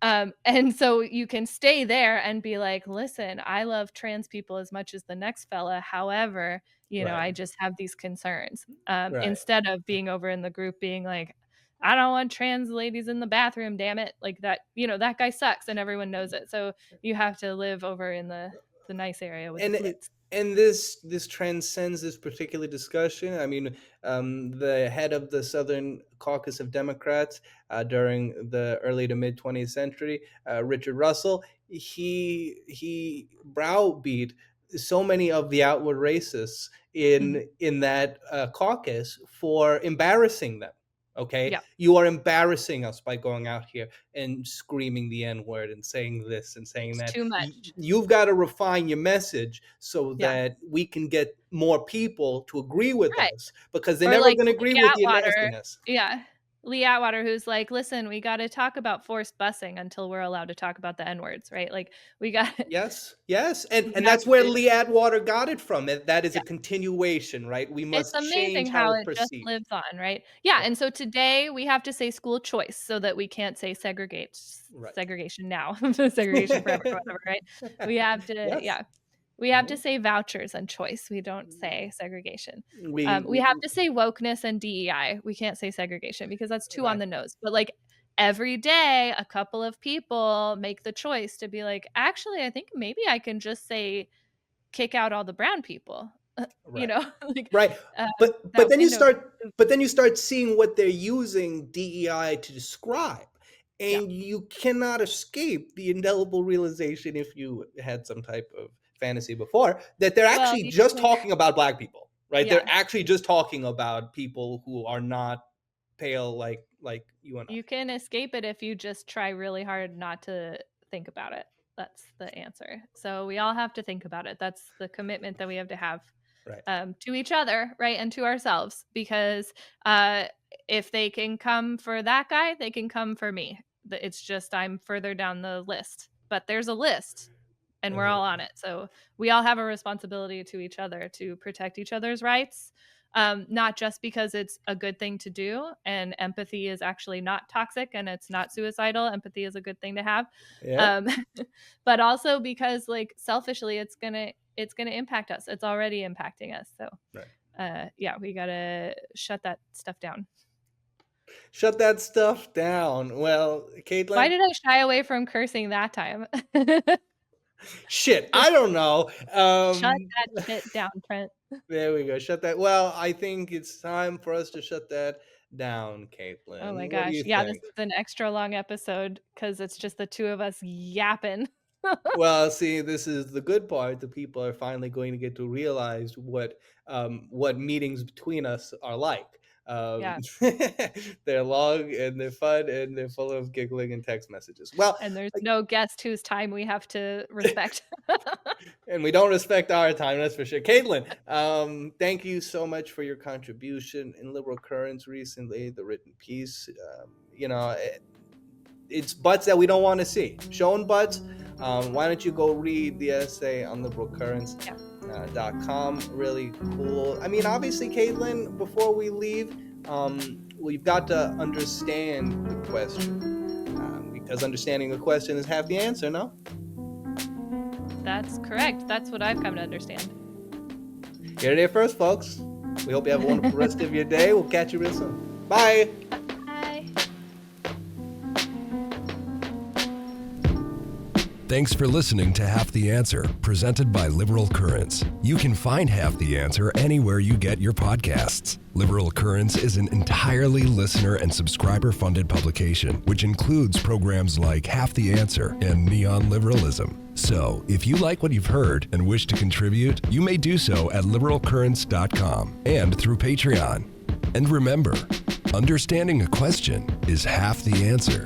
And so you can stay there and be like, listen, I love trans people as much as the next fella. However, Right. I just have these concerns. Right. Instead of being over in the group being like, I don't want trans ladies in the bathroom, damn it. Like that, that guy sucks and everyone knows it. So you have to live over in the nice area with the and flutes. and this transcends this particular discussion. I mean, the head of the Southern Caucus of Democrats during the early to mid 20th century, Richard Russell, he browbeat so many of the outward racists Mhm. in that caucus for embarrassing them. Okay, Yeah. you are embarrassing us by going out here and screaming the N word and saying this and saying It's that. too much. You've got to refine your message so Yeah. that we can get more people to agree with Right. us, because they're Or never like going to Lake agree with your Atwater. nastiness. Yeah. Lee Atwater, who's like, listen, we got to talk about forced busing until we're allowed to talk about the N-words, right? Like we got Yes, yes, and we and have that's where to, Lee Atwater got it from. That is a yeah. continuation, right? We It's must amazing change how how it's it just perceived. lives on, right? Yeah, Yeah, and so today we have to say school choice so that we can't say right. segregation now, segregation forever, whatever, right? We have to, Yes. yeah. We have Yeah. to say vouchers and choice. We don't say segregation. We We we have to say wokeness and DEI. We can't say segregation because that's too on right. the nose. But like every day, a couple of people make the choice to be like, actually, I think maybe I can just say kick out all the brown people. You Right. know, like Right. But that then you window. start seeing what they're using DEI to describe. Yeah. And you cannot escape the indelible realization, if you had some type of fantasy before, that they're Well, actually you just like talking about black people, right? They're yeah, actually just talking about people who are not pale like you and I. you can escape it if you just try really hard not to think about it. That's the answer. So we all have to think about it. That's the commitment that we have to have Right. to each other, right, and to ourselves. Because uh, if they can come for that guy, they can come for me. It's just I'm further down the list, but there's a list, and we're all on it. So we all have a responsibility to each other to protect each other's rights, not just because it's a good thing to do and empathy is actually not toxic and it's not suicidal. Empathy is a good thing to have, Yeah. um, but also because like selfishly, it's gonna impact us. It's already impacting us. So Right. yeah, we gotta shut that stuff down. Shut that stuff down. Well, Why Caitlin, did I shy away from cursing that time? shit, I don't know. Shut that shit down, Trent. There we go. Shut that. Well, I think it's time for us to shut that down, Oh my Caitlin. What do gosh. you Yeah, this think? is an extra long episode because it's just the two of us yapping. Well, see, this is the good part. The people are finally going to get to realize what meetings between us are like. Um, Yeah. they're long and they're fun and they're full of giggling and text messages. Well, And there's no guest whose time we have to respect. and we don't respect our time, that's for sure. Caitlin, thank you so much for your contribution in Liberal Currents recently, the written piece. It's butts that we don't want to see. Showing butts. Why don't you go read the essay on liberalcurrents.com? Really cool. I mean, obviously, Caitlin, before we leave, we've got to understand the question. Because understanding the question is half the answer, no? That's correct. That's what I've come to understand. Hear it here first, folks. We hope you have a wonderful rest of your day. We'll catch you real soon. Bye. Bye. Thanks for listening to Half the Answer, presented by Liberal Currents. You can find Half the Answer anywhere you get your podcasts. Liberal Currents is an entirely listener and subscriber-funded publication, which includes programs like Half the Answer and Neon Liberalism. So, if you like what you've heard and wish to contribute, you may do so at liberalcurrents.com and through Patreon. And remember, understanding a question is half the answer.